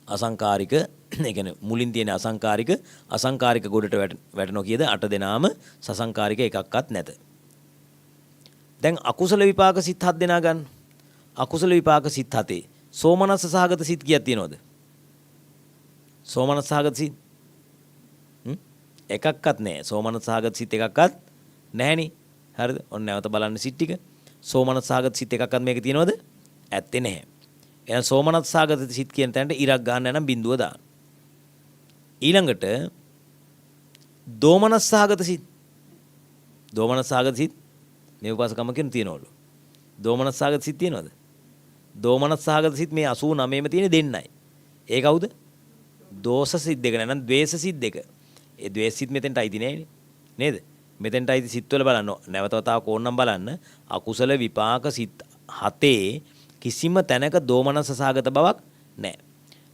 අසංකාරික ඒ කියන්නේ මුලින් තියෙන අසංකාරික ගොඩට වැටෙනවා කියද 8 දෙනාම සසංකාරික එකක්වත් නැත. දැන් අකුසල විපාක සිත් 7 දෙනා ගන්න. අකුසල විපාක සිත් 7 සෝමනස්ස සහගත සිත් කීයක් තියෙනවද? සෝමනස්ස සහගත සිත් එකක්වත් නැහැ. සෝමනස්ස සහගත සිත් එකක්වත් නැහෙනි. හරිද? ඔන්න නැවත බලන්න සිත් ටික. සෝමනස්ස සහගත සිත් එකක්වත් මේක තියෙනවද? ඇත්තේ නැහැ. එහෙනම් සෝමනස්ස සහගත සිත් කියන තැනට ඉරක් ගන්න නම් බිඳුව දාන්න. ඊළඟට දෝමනස්ස සහගත සිත්. දෝමනස්ස සහගත සිත් මේ උපාසකම කියන තියනවලු. දෝමනස්ස සහගත සිත් තියනවද? දෝමනස්ස සහගත සිත් මේ 89ෙම තියෙන දෙන්නයි. ඒ කවුද? දෝෂ සිත් දෙක නැත්නම් ද්වේෂ සිත් දෙක. ඒ ද්වේෂ සිත් මෙතෙන්ට අයිති නෑනේ. නේද? මෙතෙන්ට අයිති සිත් වල බලන්න. නැවත වතාවක් ඕනනම් බලන්න. අකුසල විපාක සිත් 7 කිසිම තැනක දෝමනස්ස සහගත බවක් නැහැ.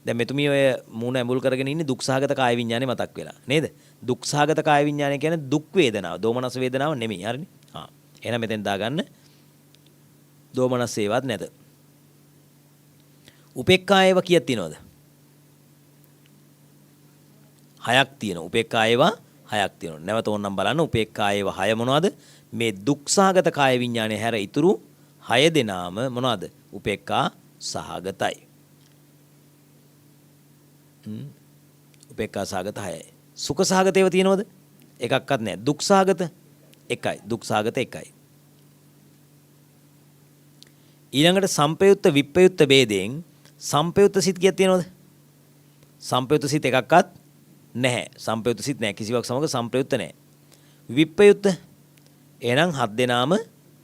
දැන් මෙතුමිය ඔය මූණ ඇඹුල් කරගෙන ඉන්නේ දුක් සහගත කාය විඥානේ මතක් වෙලා. නේද? දුක් සහගත කාය විඥානේ කියන්නේ දුක් වේදනාව. දෝමනස්ස වේදනාව නෙමෙයි. හරිනේ? එහෙනම් මෙතෙන් දාගන්න දෝමනස් ඒවත් නැත. උපේක්ඛා ඒවා කීයක් තියෙනවද? 6ක් තියෙනවා. උපේක්ඛා ඒවා 6ක් තියෙනවා. නැවත ඕනනම් බලන්න උපේක්ඛා ඒවා 6 මොනවද? මේ දුක්සහගත කාය විඥානය හැර ඉතුරු 6 දෙනාම මොනවද? උපේක්ඛා සහගතයි. උපේක්ඛා සහගත 6යි. සුඛ සහගත ඒවා තියෙනවද? එකක්වත් නැහැ. දුක් සහගත එකයි. දුක් සහගත එකයි. ඊළඟට සම්පයුත්ත විප්පයුත්ත ભેදයෙන් සම්පයුත්ත සිත් කීයක් තියෙනවද? සම්පයුත්ත සිත් එකක්වත් නැහැ. සම්පයුත්ත සිත් නැහැ. කිසිවක් සමග සම්ප්‍රයුත්ත නැහැ. විප්පයුත්ත එහෙනම් 7 දෙනාම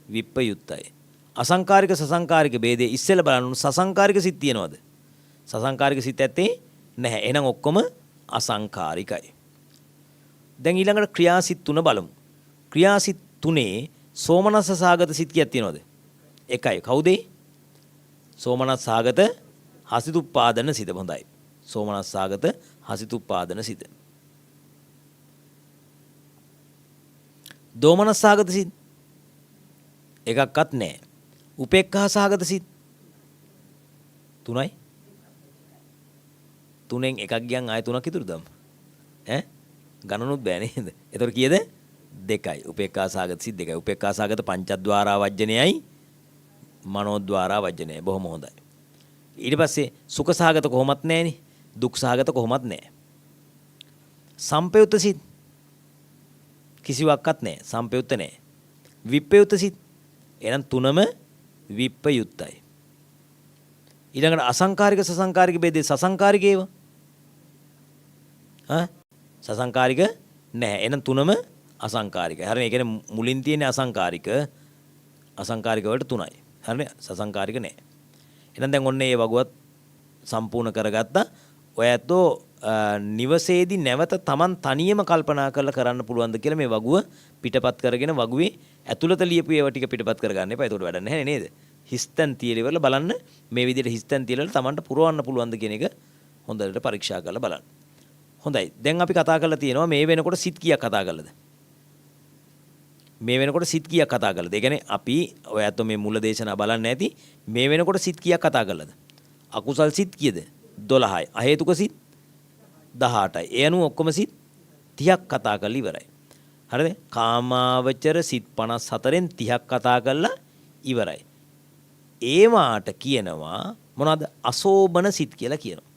විප්පයුත්තයි. අසංකාරික සසංකාරික ભેදයේ ඉස්සෙල්ලා බලන්න සසංකාරික සිත් තියෙනවද? සසංකාරික සිත් ඇත්තේ නැහැ. එහෙනම් ඔක්කොම අසංකාරිකයි. දැන් ඊළඟට ක්‍රියාසිත 3 බලමු. ක්‍රියාසිත 3 සෝමනස්ස සාගත සිත් කීයක් තියෙනවද? එකයි. කවුද? සෝමනස්ස සාගත හසිතුප්පාදන සිත. හොඳයි. සෝමනස්ස සාගත හසිතුප්පාදන සිත. දෝමනස්ස සාගත සිත් එකක්වත් නැහැ. උපේක්ඛා සාගත සිත් 3යි. 3න් එකක් ගියන් ආයෙ 3ක් ඉතුරු දම්. ගණනුත් බෑ නේද? එතකොට කීයද? 2යි. උපේක්ඛා සාගත සිත් 2යි. උපේක්ඛා සාගත පංචද්වාරා වජ්ජනයයි මනෝද්වාරා වජ්ජනයයි. බොහොම හොඳයි. ඊට පස්සේ සුඛ සාගත කොහොමත් නැහෙනි. දුක් සාගත කොහොමත් නැහැ. සම්පයුත්ත සිත් කිසිවක්වත් නැහැ. සම්පයුත්ත නැහැ. විප්පයුත්ත සිත් එහෙනම් 3ම විප්පයුත්තයි. ඊළඟට අසංකාරික සසංකාරික ભેදේ සසංකාරික ඒවා. සසංකාරික නැහැ. එහෙනම් 3ම අසංකාරිකයි. හරිනේ. ඒ කියන්නේ මුලින් තියෙන අසංකාරික වලට 3යි. හරිනේ. සසංකාරික නැහැ. එහෙනම් දැන් ඔන්න ඒ වගුවත් සම්පූර්ණ කරගත්තා. ඔය ඇත්තෝ නිවසේදී නැවත Taman තනියම කල්පනා කරලා කරන්න පුළුවන්ද කියලා මේ වගුව පිටපත් කරගෙන වගුවේ ඇතුළත ලියපු ඒවා ටික පිටපත් කරගන්න එපා. ඒකට වැඩක් නැහැ නේද? හිස්තන් තියලා ඉවරලා බලන්න මේ විදිහට හිස්තන් තියලා Tamanට පුරවන්න පුළුවන්ද කියන එක හොඳට පරීක්ෂා කරලා බලන්න. හොඳයි. දැන් අපි කතා කරලා තියෙනවා මේ වෙනකොට සිත් කීයක් කතා කළාද? මේ වෙනකොට සිත් කීයක් කතා කළාද? ඒ කියන්නේ අපි ඔය ඇත්තෝ මේ මුල දේශනා බලන්න ඇති මේ වෙනකොට සිත් කීයක් කතා කළාද? අකුසල් සිත් කීයද? 12යි. අහේතුක සිත් 18යි. ඒ අනුව ඔක්කොම සිත් 30ක් කතා කරලා ඉවරයි. හරිද? කාමාවචර සිත් 54න් 30ක් කතා කරලා ඉවරයි. ඒවාට කියනවා මොනවද? අසෝබන සිත් කියලා කියනවා.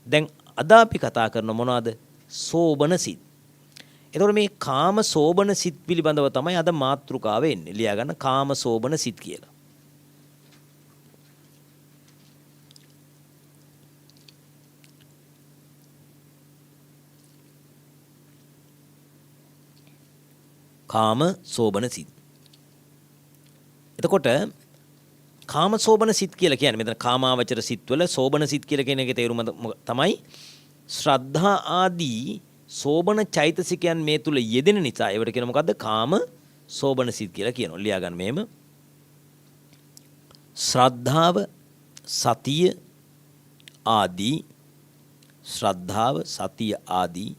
දැන් අද අපි කතා කරන මොනවද? සෝබන සිත්. එතකොට මේ කාම සෝබන සිත් පිළිබඳව තමයි අද මාතෘකාව එන්නේ. ලියා ගන්න කාම සෝබන සිත් කියලා. කාම සෝබන සිත්. එතකොට කාම සෝබන සිත් කියලා කියන්නේ මෙතන කාමාවචර සිත්වල සෝබන සිත් කියලා කියන එකේ තේරුම තමයි ශ්‍රද්ධා ආදී සෝබන චෛතසිකයන් මේ තුල යෙදෙන නිසා ඒවට කියන මොකද්ද? කාම සෝබන සිත් කියලා කියනවා. ලියා ගන්න මෙහෙම. ශ්‍රද්ධාව, සතිය ආදී ශ්‍රද්ධාව, සතිය ආදී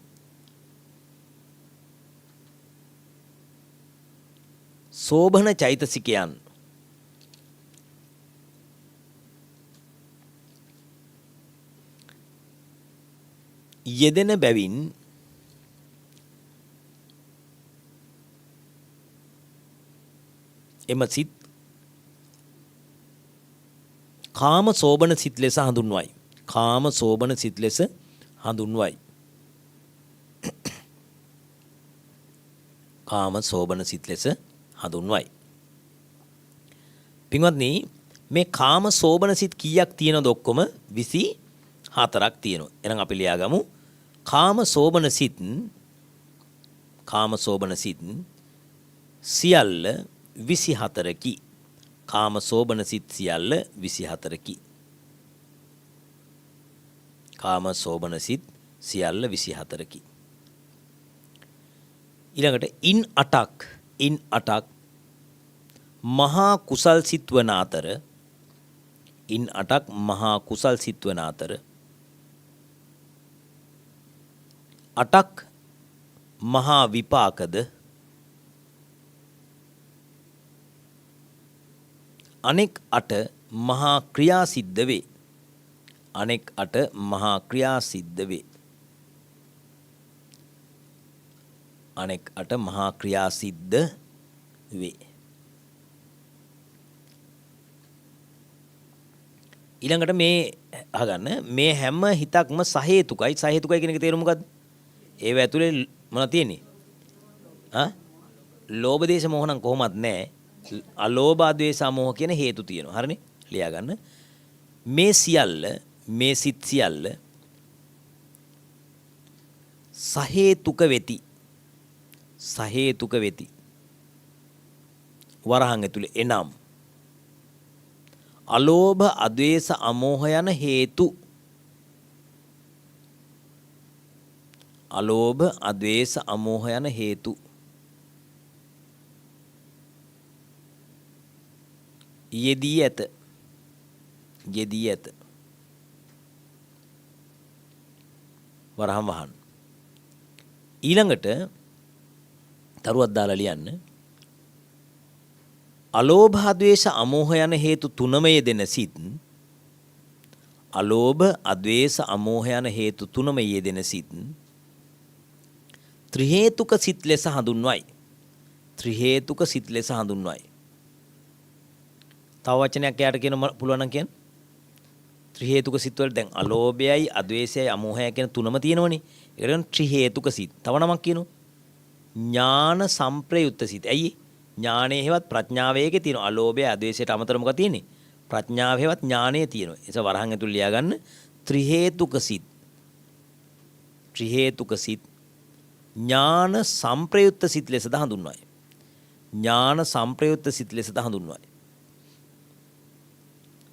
සෝබන චෛතසිකයන් යෙදෙන බැවින් එම සිත් කාම සෝබන සිත් ලෙස හඳුන්වයි. කාම සෝබන සිත් ලෙස හඳුන්වයි. කාම සෝබන සිත් ලෙස හඳුන්වයි. පින්වත්නි මේ කාම සෝබන සිත් කීයක් තියෙනවද? ඔක්කොම 24ක් තියෙනවා. එහෙනම් අපි ලියාගමු කාම සෝබන සිත් සියල්ල 24කි. කාම සෝබන සිත් සියල්ල 24කි. කාම සෝබන සිත් සියල්ල 24කි. ඊළඟට ඉන් 8ක් මහා කුසල් සිත් වන අතර ඉන් 8ක් මහා කුසල් සිත් වන අතර 8ක් මහා විපාකද අනෙක් 8 මහා ක්‍රියා සිද්ධ වේ. අනෙක් 8 මහා ක්‍රියා සිද්ධ වේ. අනෙක් 8 මහා ක්‍රියා සිද්ධ වේ. ඊළඟට මේ අහගන්න මේ හැම හිතක්ම සහේතුකයි. සහේතුකයි කියන එක තේරුම මොකද්ද? ඒව ඇතුලේ මොනවද තියෙන්නේ? ලෝභ දේශ මොහ නම් කොහොමත් නැහැ. අලෝභ ද්වේෂ මොහ කියන හේතු තියෙනවා. හරිනේ? ලියා ගන්න. මේ සියල්ල මේ සිත් සියල්ල සහේතුක වෙති. සහේතුක වෙති. වරහන් ඇතුලේ එනම් අලෝභ අද්වේෂ අමෝහ යන හේතු අලෝභ අද්වේෂ අමෝහ යන හේතු යෙදී ඇත. යෙදී ඇත. වරහන් වහන්. ඊළඟට තරුවක් දාලා ලියන්න. අලෝභ අද්වේෂ අමෝහ යන හේතු තුනම යෙදෙන සිත් අලෝභ අද්වේෂ අමෝහ යන හේතු තුනම යෙදෙන සිත් ත්‍රි හේතුක සිත් ලෙස හඳුන්වයි. ත්‍රි හේතුක සිත් ලෙස හඳුන්වයි. තව වචනයක් එයාට කියන්න පුළුවන් නම් කියන්න. ත්‍රි හේතුක සිත් වල දැන් අලෝභයයි අද්වේෂයයි අමෝහයයි කියන තුනම තියෙනවනේ. ඒකට කියන ත්‍රි හේතුක සිත්. තව නමක් කියනවා. ඥාන සම්ප්‍රයුක්ත සිත්. ඇයි? ඥානයේ හේවත් ප්‍රඥාවේකේ තියෙනවා. අලෝභය අද්වේෂයට අමතරව මොකක්ද තියෙන්නේ? ප්‍රඥාව හේවත් ඥානයේ තියෙනවා. ඒස වරහන් ඇතුළේ ලියා ගන්න ත්‍රි හේතුක සිත්. ත්‍රි හේතුක සිත් ඥාන සම්ප්‍රයුක්ත සිත් ලෙසද හඳුන්වයි. ඥාන සම්ප්‍රයුක්ත සිත් ලෙසද හඳුන්වයි.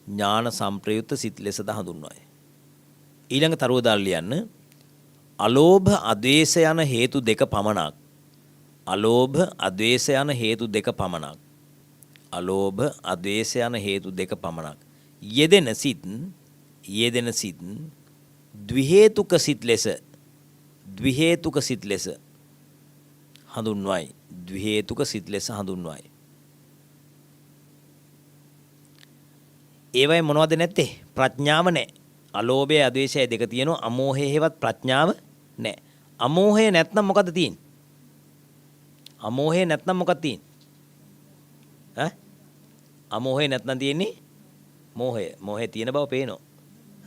ඥාන සම්ප්‍රයුක්ත සිත් ලෙසද හඳුන්වයි. ඊළඟ තරුව දාලා ලියන්න අලෝභ අද්වේෂ යන හේතු දෙක පමණක්. අලෝභ අද්වේෂ යන හේතු දෙක පමණක්. අලෝභ අද්වේෂ යන හේතු දෙක පමණක්. යෙදෙන සිත් ද්වි හේතුක සිත් ලෙස හඳුන්වයි. ද්වි හේතුක සිත් ලෙස හඳුන්වයි. ඒවයි මොනවද නැත්තේ? ප්‍රඥාව නැහැ. අලෝභය අද්වේෂය දෙක තියෙනවා. අමෝහය හේවත් ප්‍රඥාව නැහැ. අමෝහය නැත්නම් මොකද්ද තියෙන්නේ? අමෝහය නැත්නම් මොකක්ද තියෙන්නේ? අමෝහය නැත්නම් තියෙන්නේ මෝහය. මෝහය තියෙන බව පේනවා.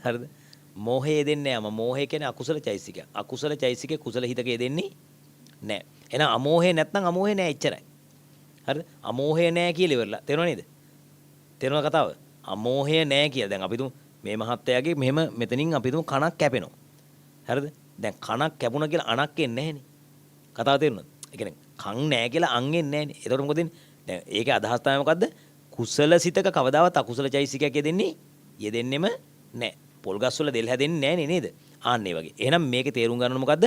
හරිද? මෝහය දෙන්නේ නැහැ. මෝහය කියන්නේ අකුසල චෛසිකය. අකුසල චෛසිකේ කුසල හිතකේ දෙන්නේ නෑ. එහෙනම් අමෝහය නැත්නම් අමෝහය නෑ එච්චරයි. හරිද? අමෝහය නෑ කියලා ඉවරලා. තේරුණා නේද? තේරුණා කතාව? අමෝහය නෑ කියලා. දැන් අපි තුමු මේ මහත්තයාගේ මෙහෙම මෙතනින් අපි තුමු කණක් කැපෙනවා. හරිද? දැන් කණක් කැපුණා කියලා අණක් එන්නේ නැහනේ. කතාව තේරුණාද? ඒ කියන්නේ කන් නෑ කියලා අන් එන්නේ නැහනේ. එතකොට මොකද වෙන්නේ? දැන් ඒකේ අදහස් තමයි මොකද්ද? කුසල සිතක කවදාවත් අකුසල චෛසිකයක් යෙදෙන්නෙම නෑ. පොල් ගස් වල දෙල් හැදෙන්නේ නෑනේ නේද? ආන්නේ වගේ. එහෙනම් මේකේ තේරුම් ගන්න මොකද්ද?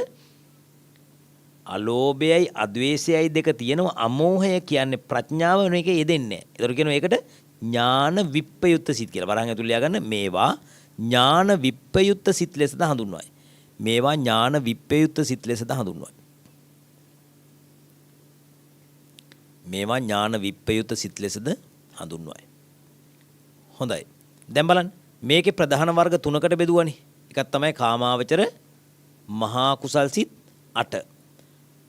අලෝභයයි අද්වේෂයයි දෙක තියෙනවා. අමෝහය කියන්නේ ප්‍රඥාව මේකේ යෙදෙන්නේ නෑ. ඒතර කියනවා ඒකට ඥාන විප්පයුත්ත සිත් කියලා. වරහන් ඇතුළේ ලියාගන්න මේවා ඥාන විප්පයුත්ත සිත් ලෙසද හඳුන්වයි. මේවා ඥාන විප්පයුත්ත සිත් ලෙසද හඳුන්වයි. මේවා ඥාන විප්පයුත්ත සිත් ලෙසද හඳුන්වයි. හොඳයි. දැන් බලන්න මේකේ ප්‍රධාන වර්ග තුනකට බෙදුවානේ. එකක් තමයි කාමාවචර මහා කුසල් සිත් 8.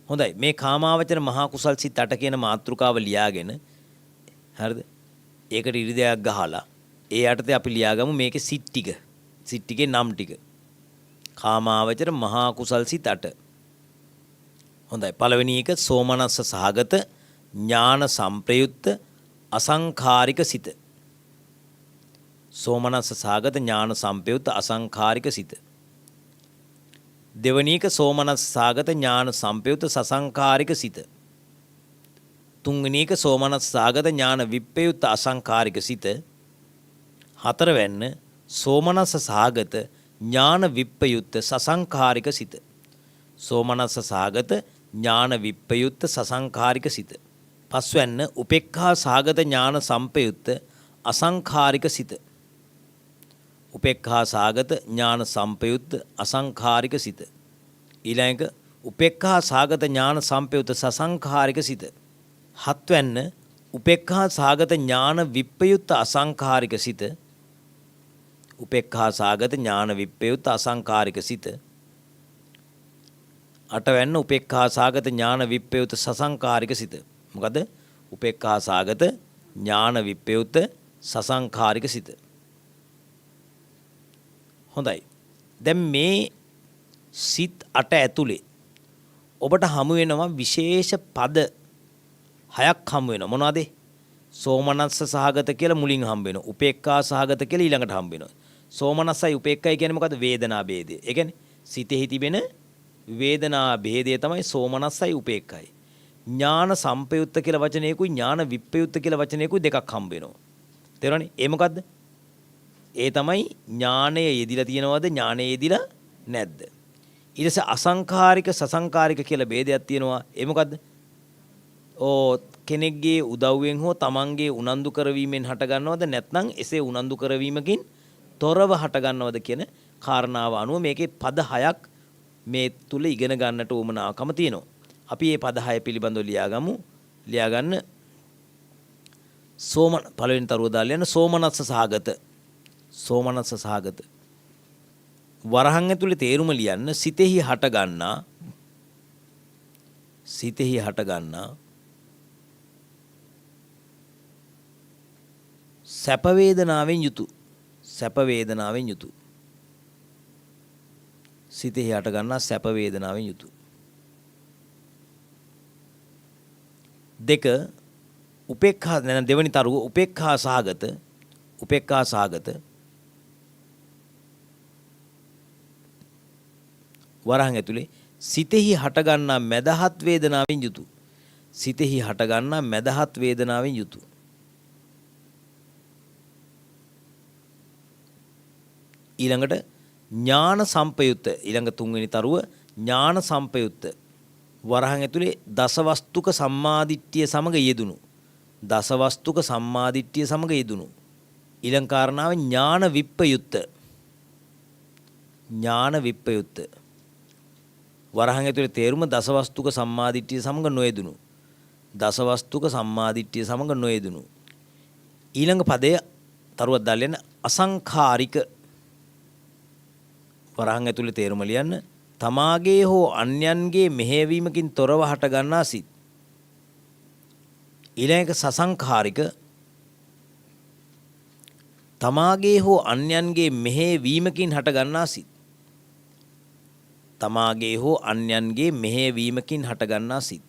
හොඳයි. මේ කාමාවචර මහා කුසල් සිත් 8 කියන මාතෘකාව ලියාගෙන හරිද? ඒකට ඉරිදයක් ගහලා ඒ යටතේ අපි ලියාගමු මේකේ සිත් ටික. සිත් ටිකේ නම් ටික. කාමාවචර මහා කුසල් සිත් 8. හොඳයි. පළවෙනි එක සෝමනස්ස සහගත ඥාන සම්ප්‍රයුක්ත අසංඛාරික සිත. සෝමනස්ස සහගත ඥාන සම්ප්‍රයුක්ත අසංඛාරික සිත. දෙවැනි එක සෝමනස්ස සහගත ඥාන සම්ප්‍රයුක්ත සසංඛාරික සිත. තුන්වෙනි එක සෝමනස්ස සහගත ඥාන විප්පයුක්ත අසංඛාරික සිත. හතරවැන්න සෝමනස්ස සහගත ඥාන විප්පයුක්ත සසංඛාරික සිත. සෝමනස්ස සහගත ඥාන විප්පයුක්ත සසංඛාරික සිත. පස්වැන්න උපේක්ඛා සහගත ඥාන සම්පයුක්ත අසංඛාරික සිත. උපේක්ඛා සහගත ඥාන සම්පයුක්ත අසංඛාරික සිත. ඊළඟ උපේක්ඛා සහගත ඥාන සම්පයුක්ත සසංඛාරික සිත. හත්වැන්න උපේක්ඛා සහගත ඥාන විප්පයුක්ත අසංඛාරික සිත. උපේක්ඛා සහගත ඥාන විප්පයුක්ත අසංඛාරික සිත. අටවැන්න උපේක්ඛා සහගත ඥාන විප්පයුක්ත සසංඛාරික සිත. මොකද උපේක්ඛා සහගත ඥාන විප්පයුක්ත සසංඛාරික සිත. හොඳයි. දැන් මේ සිත් 8 ඇතුලේ ඔබට හමු වෙනවා විශේෂ පද 6ක් හමු වෙනවා. මොනවද? සෝමනස්ස සහගත කියලා මුලින් හම්බ වෙනවා. උපේක්ඛා සහගත කියලා ඊළඟට හම්බ වෙනවා. සෝමනස්සයි උපේක්ඛයි කියන්නේ මොකද්ද? වේදනා භේදය. ඒ කියන්නේ සිතෙහි තිබෙන වේදනා භේදය තමයි සෝමනස්සයි උපේක්ඛයි. ඥාන සම්පයුත්ත කියලා වචනයකුයි ඥාන විප්පයුත්ත කියලා වචනයකුයි දෙකක් හම්බ වෙනවා. තේරුණානේ? ඒ මොකද්ද? ඒ තමයි ඥානය යෙදිලා තියෙනවද ඥානය යෙදිලා නැද්ද? ඊට පස්සේ අසංඛාරික සසංඛාරික කියලා ભેදයක් තියෙනවා. ඒ මොකද්ද? කෙනෙක්ගේ උදව්වෙන් හෝ තමන්ගේ උනන්දු කරවීමෙන් හට ගන්නවද නැත්නම් එසේ උනන්දු කරවීමකින් තොරව හට ගන්නවද කියන කාරණාව අනුව මේකේ පද 6ක් මේ තුල ඉගෙන ගන්නට උවමනාකම තියෙනවා. අපි මේ පද 6 පිළිබඳව ලියාගමු. ලියාගන්න පළවෙනි තරුව දාලා යන සෝමනස්ස සහගත. සෝමනස්ස සහගත. වරහන් ඇතුලේ තේරුම ලියන්න සිතෙහි හට ගන්නා සැප වේදනාවෙන් යුතු සිතෙහි හට ගන්නා සැප වේදනාවෙන් යුතු. දෙක උපේක්ඛා නැන දෙවනි තරුව උපේක්ඛා සහගත වරහන් ඇතුලේ සිතෙහි හටගන්නා මදහත් වේදනාවෙන් යුතු. ඊළඟට ඥාන සම්පයුත්ත ඊළඟ තුන්වෙනි තරුව ඥාන සම්පයුත්ත වරහන් ඇතුලේ දසවස්තුක සම්මාදිට්ඨිය සමග යෙදුණු ඊළඟ කාරණාව ඥාන විප්පයුත්ත වරහන් ඇතුලේ තේරුම දසවස්තුක සම්මාදිට්ඨිය සමග නොයෙදුණු ඊළඟ පදය තරුවක් දාලා යන අසංඛාරික වරහන් ඇතුලේ තේරුම ලියන්න තමාගේ හෝ අන්‍යයන්ගේ මෙහෙයවීමකින් තොරව හට ගන්නා සිත්. ඊළඟ සසංඛාරික තමාගේ හෝ අන්‍යයන්ගේ මෙහෙයවීමකින් හට ගන්නා සිත්. තමාගේ හෝ අන්‍යයන්ගේ මෙහෙයවීමකින් හටගන්නා සිත්.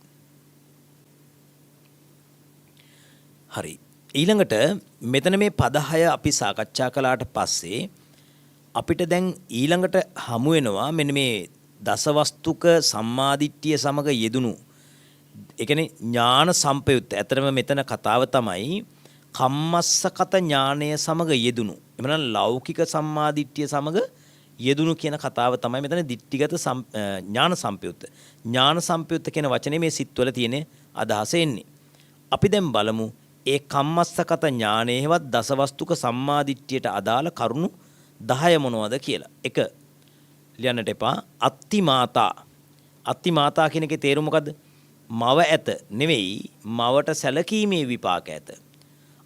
හරි. ඊළඟට මෙතන මේ පද 6 අපි සාකච්ඡා කළාට පස්සේ අපිට දැන් ඊළඟට හමු වෙනවා මෙන්න මේ දසවස්තුක සම්මාදිට්ඨිය සමග යෙදුණු ඒ කියන්නේ ඥාන සම්පයුත්ත. ඇතරම මෙතන කතාව තමයි කම්මස්සකත ඥානය සමග යෙදුණු. එමනම් ලෞකික සම්මාදිට්ඨිය සමග යෙදුණු කියන කතාව තමයි මෙතන දිට්ඨිගත ඥාන සම්පයුත්ත. ඥාන සම්පයුත්ත කියන වචනේ මේ සිත්වල තියෙන අදහස එන්නේ. අපි දැන් බලමු ඒ කම්මස්සකත ඥානයේවත් දසවස්තුක සම්මාදිට්ඨියට අදාළ කරුණු 10 මොනවද කියලා. 1 ලියන්නට එපා. අත්තිමාතා. අත්තිමාතා කියන එකේ තේරුම මොකද්ද? මව ඇත නෙවෙයි මවට සැලකීමේ විපාක ඇත.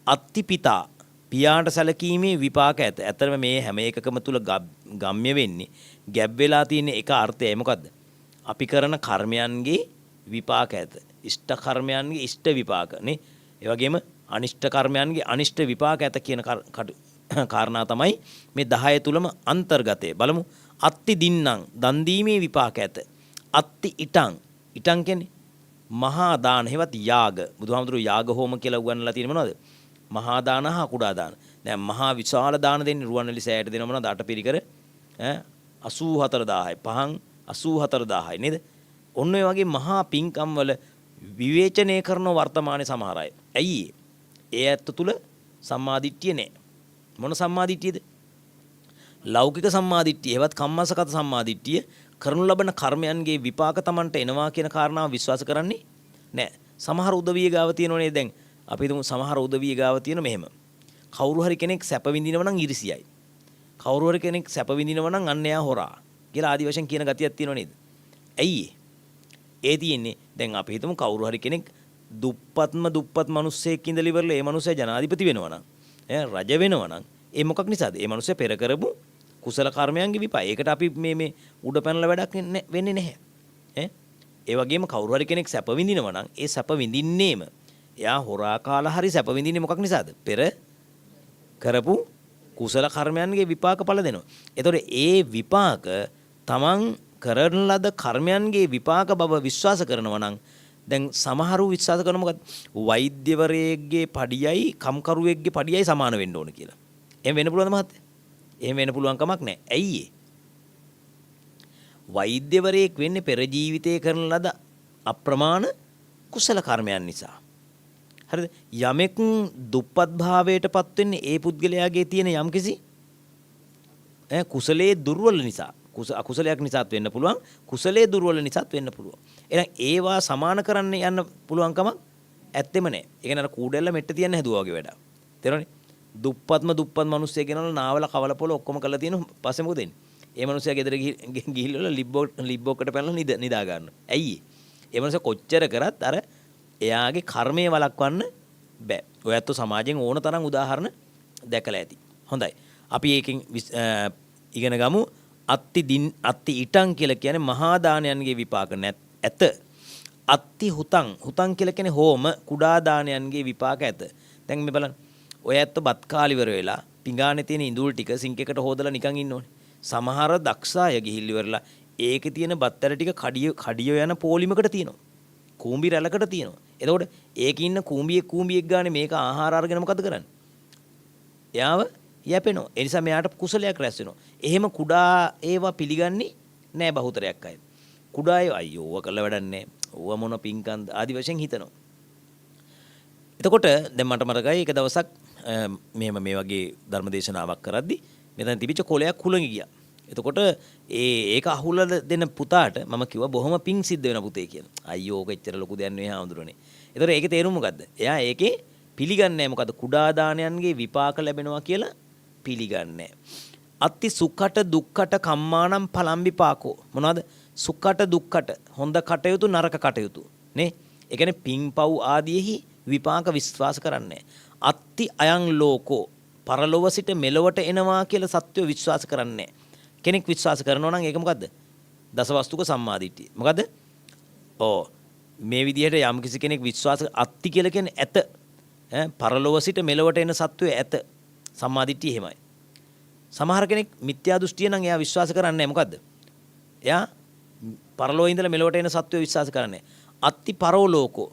අත්තිපිතා පියාට සැලකීමේ විපාක ඇත. ඇත්තටම මේ හැම එකකම තුල ගම්ම්‍ය වෙන්නේ ගැබ් වෙලා තියෙන එක අර්ථයයි මොකද්ද? අපි කරන කර්මයන්ගේ විපාක ඇත. ඉෂ්ට කර්මයන්ගේ ඉෂ්ට විපාක නේ. ඒ වගේම අනිෂ්ට කර්මයන්ගේ අනිෂ්ට විපාක ඇත කියන කාරණා තමයි මේ 10 තුලම අන්තර්ගතය. බලමු. අත්ති දින්නම් දන් දීමේ විපාක ඇත. අත්ති ඉටං ඉටං කියන්නේ මහා දාන හේවත් යාග. බුදුහාමුදුරුවෝ යාග හෝම කියලා උගන්වලා තියෙන මොනවද? මහා දාන හා කුඩා දාන. දැන් මහා විශාල දාන දෙන්නේ රුවන්වැලි සෑයට දෙන මොනවද? අටපිරිකර 84000යි. පහන් 84000යි නේද? ඔන්න ඔය වගේ මහා පින්කම් වල විවේචනය කරන වර්තමානයේ සමහර අය. ඇයි ඒ ඇත්ත තුල සම්මාදිට්ඨිය නැහැ. මොන සම්මාදිට්ඨියද? ලෞකික සම්මාදිට්ඨිය. ඒවත් කම්මසගත සම්මාදිට්ඨිය කරනු ලබන කර්මයන්ගේ විපාක Tamanට එනවා කියන කාරණාව විශ්වාස කරන්නේ නැහැ. සමහර උදවිය ගාව තියෙනෝනේ දැන් අපි හිතමු සමහර උදවිය ගාව තියෙන මෙහෙම. කවුරු හරි කෙනෙක් සැප විඳිනව නම් ඉරිසියයි. කවුරු හරි කෙනෙක් සැප විඳිනව නම් අන්න එයා හොරා කියලා ආදි වශයෙන් කියන ගතියක් තියෙනව නේද? ඇයි ඒ තියෙන්නේ? දැන් අපි හිතමු කවුරු හරි කෙනෙක් දුප්පත් මිනිස්සෙක් ඉඳලා ඉවරලා ඒ මිනිස්සයා ජනාධිපති වෙනවා නම් රජ වෙනවා නම් ඒ මොකක් නිසාද? ඒ මිනිස්සයා පෙර කරපු කුසල කර්මයන්ගේ විපාක. ඒකට අපි මේ උඩ පැනලා වැඩක් වෙන්නේ නැහැ. ඒ වගේම කවුරු හරි කෙනෙක් සැප විඳිනවා නම් ඒ සැප විඳින්නේම එයා හොරා කාලා හරි සැප විඳින්නේ මොකක් නිසාද? පෙර කරපු කුසල කර්මයන්ගේ විපාක ඵල දෙනවා. ඒතකොට ඒ විපාක තමන් කරන ලද කර්මයන්ගේ විපාක බව විශ්වාස කරනවා නම් දැන් සමහරු විශ්වාස කරන මොකද? වෛද්‍යවරයෙක්ගේ පඩියයි කම්කරුවෙක්ගේ පඩියයි සමාන වෙන්න ඕන කියලා. එහෙම වෙන්න පුළුවන්ද මහත්තයා? එහෙම වෙන්න පුළුවන් කමක් නැහැ. ඇයි ඒ? වෛද්‍යවරයෙක් වෙන්නේ පෙර ජීවිතයේ කරන ලද අප්‍රමාණ කුසල කර්මයන් නිසා. හරිද? යමෙක් දුප්පත් භාවයටපත් වෙන්නේ ඒ පුද්ගලයාගේ තියෙන යම්කිසි කුසලයේ දුර්වල නිසා. අකුසලයක් නිසාත් වෙන්න පුළුවන්. කුසලයේ දුර්වල නිසාත් වෙන්න පුළුවන්. එහෙනම් ඒවා සමාන කරන්න යන්න පුළුවන් කමක් ඇත්තෙම නැහැ. ඒ කියන්නේ අර කූඩැල්ල මෙට්ට තියන්න හැදුවා වගේ වැඩක්. තේරෙනවනේ? දුප්පත් මිනිස්සෙක් ගෙනල්ලා නාවල කවල පොළ ඔක්කොම කරලා තියෙන පස්සේ මොකද වෙන්නේ? ඒ මිනිස්සයා ගෙදර ගිහිල්ලා ලිබ්බොක්කට පැනලා නිදා ගන්නවා. ඇයි? ඒ මිනිස්සයා කොච්චර කරත් අර එයාගේ කර්මයේ වළක්වන්න බෑ. ඔයත් සමාජයෙන් ඕන තරම් උදාහරණ දැකලා ඇති. හොඳයි. අපි ඒකෙන් ඉගෙන ගමු. අත්ති ඉටං කියලා කියන්නේ මහා දානයන්ගේ විපාක ඇත. අත්ති හුතං කියලා කියන්නේ හෝම කුඩා දානයන්ගේ විපාක ඇත. දැන් මේ බලන්න. ඔය ඇත්ත බත් කාලිවර වෙලා පිඟානේ තියෙන ඉඳුල් ටික සිංක් එකට හොදලා නිකන් ඉන්න ඕනේ. සමහර දක්ෂාය ගිහිල්ලි වෙරලා ඒකේ තියෙන බත් ඇට ටික කඩිය යන පොලිමකට තියෙනවා. කූඹි රැලකට තියෙනවා. එතකොට ඒකේ ඉන්න කූඹියෙක් ගානේ මේක ආහාර අරගෙන මොකද කරන්නේ? එයාව යැපෙනවා. ඒ නිසා මෙයාට කුසලයක් රැස් වෙනවා. එහෙම කුඩා ඒවා පිළිගන්නේ නැහැ බහුතරයක් අය. කුඩා ඒවා අයියෝ ඕවා කළ වැඩක් නැහැ. ඕවා මොන පිංකන්ද ආදි වශයෙන් හිතනවා. එතකොට දැන් මට මතකයි එක දවසක් මේ වගේ ධර්මදේශනාවක් කරද්දි මෙතන තිබිච්ච කොලයක් හුලඟි ගියා. එතකොට ඒක අහුලලා දෙන පුතාට මම කිව්වා බොහොම පිං සිද්ධ වෙන පුතේ කියලා. අයියෝ ඕක එච්චර ලොකු දෙයක් නෙවෙයි හාමුදුරනේ. එතකොට ඒකේ තේරුම මොකද්ද? එයා ඒකේ පිළිගන්නේ නැහැ මොකද්ද? කුඩා දානයන්ගේ විපාක ලැබෙනවා කියලා පිළිගන්නේ. අත්ති සුඛට දුක්ඛට කම්මානම් පලම් විපාකෝ. මොනවද? සුඛට දුක්ඛට හොඳ කටයුතු නරක කටයුතු නේ. ඒ කියන්නේ පිංපව් ආදීෙහි විපාක විශ්වාස කරන්නේ. අත්ති අයං ලෝකෝ පරලොව සිට මෙලොවට එනවා කියලා සත්‍යය විශ්වාස කරන්නේ. කෙනෙක් විශ්වාස කරනවා නම් ඒක මොකද්ද? දසවස්තුක සම්මාදිට්ඨිය. මොකද්ද? මේ විදිහට යම් කිසි කෙනෙක් විශ්වාස අත්ති කියලා කියන්නේ ඇත. පරලොව සිට මෙලොවට එන සත්‍යය ඇත. සම්මාදිට්ඨිය එහෙමයි. සමහර කෙනෙක් මිත්‍යා දෘෂ්ටිය නම් එයා විශ්වාස කරන්නේ නැහැ. මොකද්ද? එයා පරලෝ ඉඳලා මෙලොවට එන සත්වය විශ්වාස කරන්නේ. අත්ති පරෝලෝකෝ.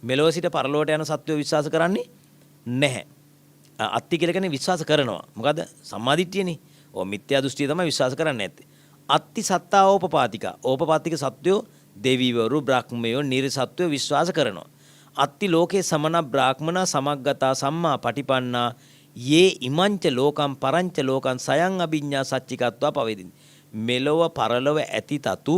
මෙලොව සිට පරලොවට යන සත්වය විශ්වාස කරන්නේ නැහැ. අත්ති කියලා කියන්නේ විශ්වාස කරනවා. මොකද සම්මාදිට්ඨියනේ. ඔය මිත්‍යා දෘෂ්ටිය තමයි විශ්වාස කරන්නේ නැත්තේ. අත්ති සත්තා ඕපපාතික. ඕපපාතික සත්වයෝ දෙවිවරු බ්‍රහ්මයෝ නිර්සත්වයෝ විශ්වාස කරනවා. අත්ති ලෝකේ සමන බ්‍රාහ්මන සමග්ගතා සම්මා පටිපන්නා යේ ඉමංච ලෝකම් පරංච ලෝකං සයං අභිඤ්ඤා සච්චිකත්වා පවේදින්. මෙලොව පරලොව ඇති තතු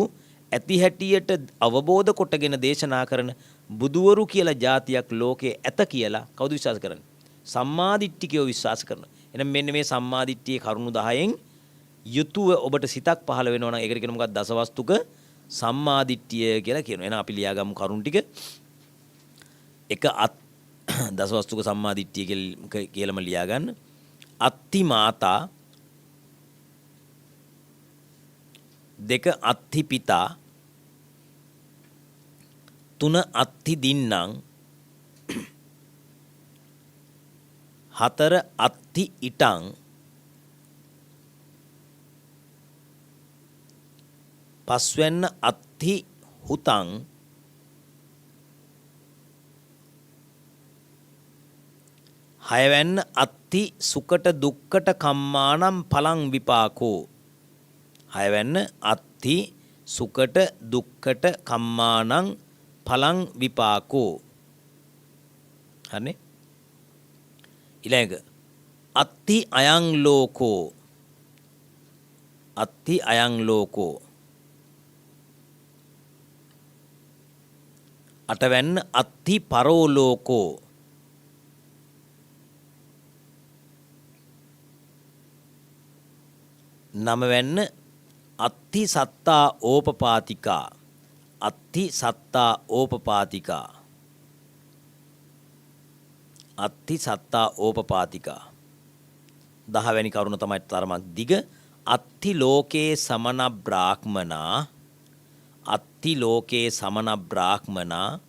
ඇති හැටියට අවබෝධ කොටගෙන දේශනා කරන බුදුවරු කියලා જાතියක් ලෝකේ ඇත කියලා කවුද විශ්වාස කරන්නේ? සම්මාදිට්ඨිකයෝ විශ්වාස කරනවා. එහෙනම් මෙන්න මේ සම්මාදිට්ඨියේ කරුණු 10න් යුතුව ඔබට සිතක් පහළ වෙනවා නම් ඒකට කියන මොකක්ද? දසවස්තුක සම්මාදිට්ඨිය කියලා කියනවා. එහෙනම් අපි ලියාගමු කරුණු ටික. එක දසවස්තුක සම්මාදිට්ඨිය කියලාම ලියා ගන්න. අත්ති මාතා, දෙක අත්ති පිතා, තුන අත්ති දින්නම්, හතර අත්ති ඉටං, පස්වැන්න අත්ති හුතං, හයවැන්න අත්ති සුකට දුක්කට කම්මානම් පලං විපාකෝ. හයවැන්න අත්ති සුකට දුක්කට කම්මානම් පලං විපාකෝ. හරිනේ? ඊළඟ අත්ති අයං ලෝකෝ. අත්ති අයං ලෝකෝ. අටවැන්න අත්ති පරෝලෝකෝ. නවවැන්න අත්ති සත්තා ඕපපාතිකා. අත්ති සත්තා ඕපපාතිකා. අත්ති සත්තා ඕපපාතිකා. 10 වෙනි කරුණ තමයි තරමක් දිග. අත්ති ලෝකේ සමන බ්‍රාහ්මනා. අත්ති ලෝකේ සමන බ්‍රාහ්මනා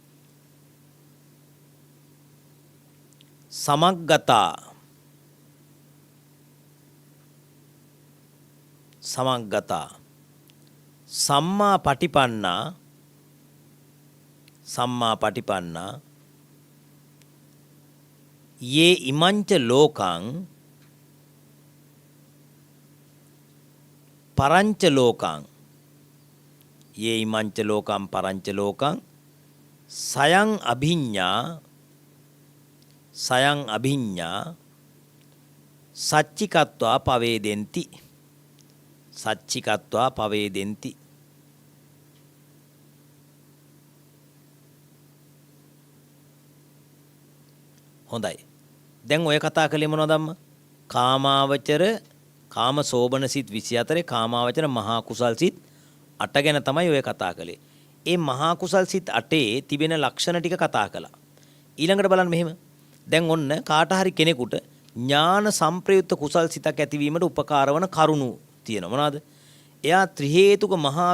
සමග්ගතා. සමග්ගතා සම්මා පටිපන්නා. සම්මා පටිපන්නා යේ ඉමංච ලෝකං පරංච ලෝකං. යේ ඉමංච ලෝකං පරංච ලෝකං සයං අභිඤ්ඤා. සයං අභිඤ්ඤා සච්චිකත්වා පවේදෙන්ති. සච්චිකත්වා පවේදෙන්ති. හොඳයි. දැන් ඔය කතා කළේ මොනවද අම්මා? කාමාවචර කාම සෝබන සිත් 24, කාමාවචර මහා කුසල් සිත් 8 ගැන තමයි ඔය කතා කළේ. ඒ මහා කුසල් සිත් 8 තිබෙන ලක්ෂණ ටික කතා කළා. ඊළඟට බලන්න මෙහෙම. දැන් ඔන්න කාට හරි කෙනෙකුට ඥාන සම්ප්‍රයුක්ත කුසල් සිතක් ඇතිවීමට උපකාර වන කරුණු තියෙනවා. මොනවාද? එයා ත්‍රි හේතුක මහා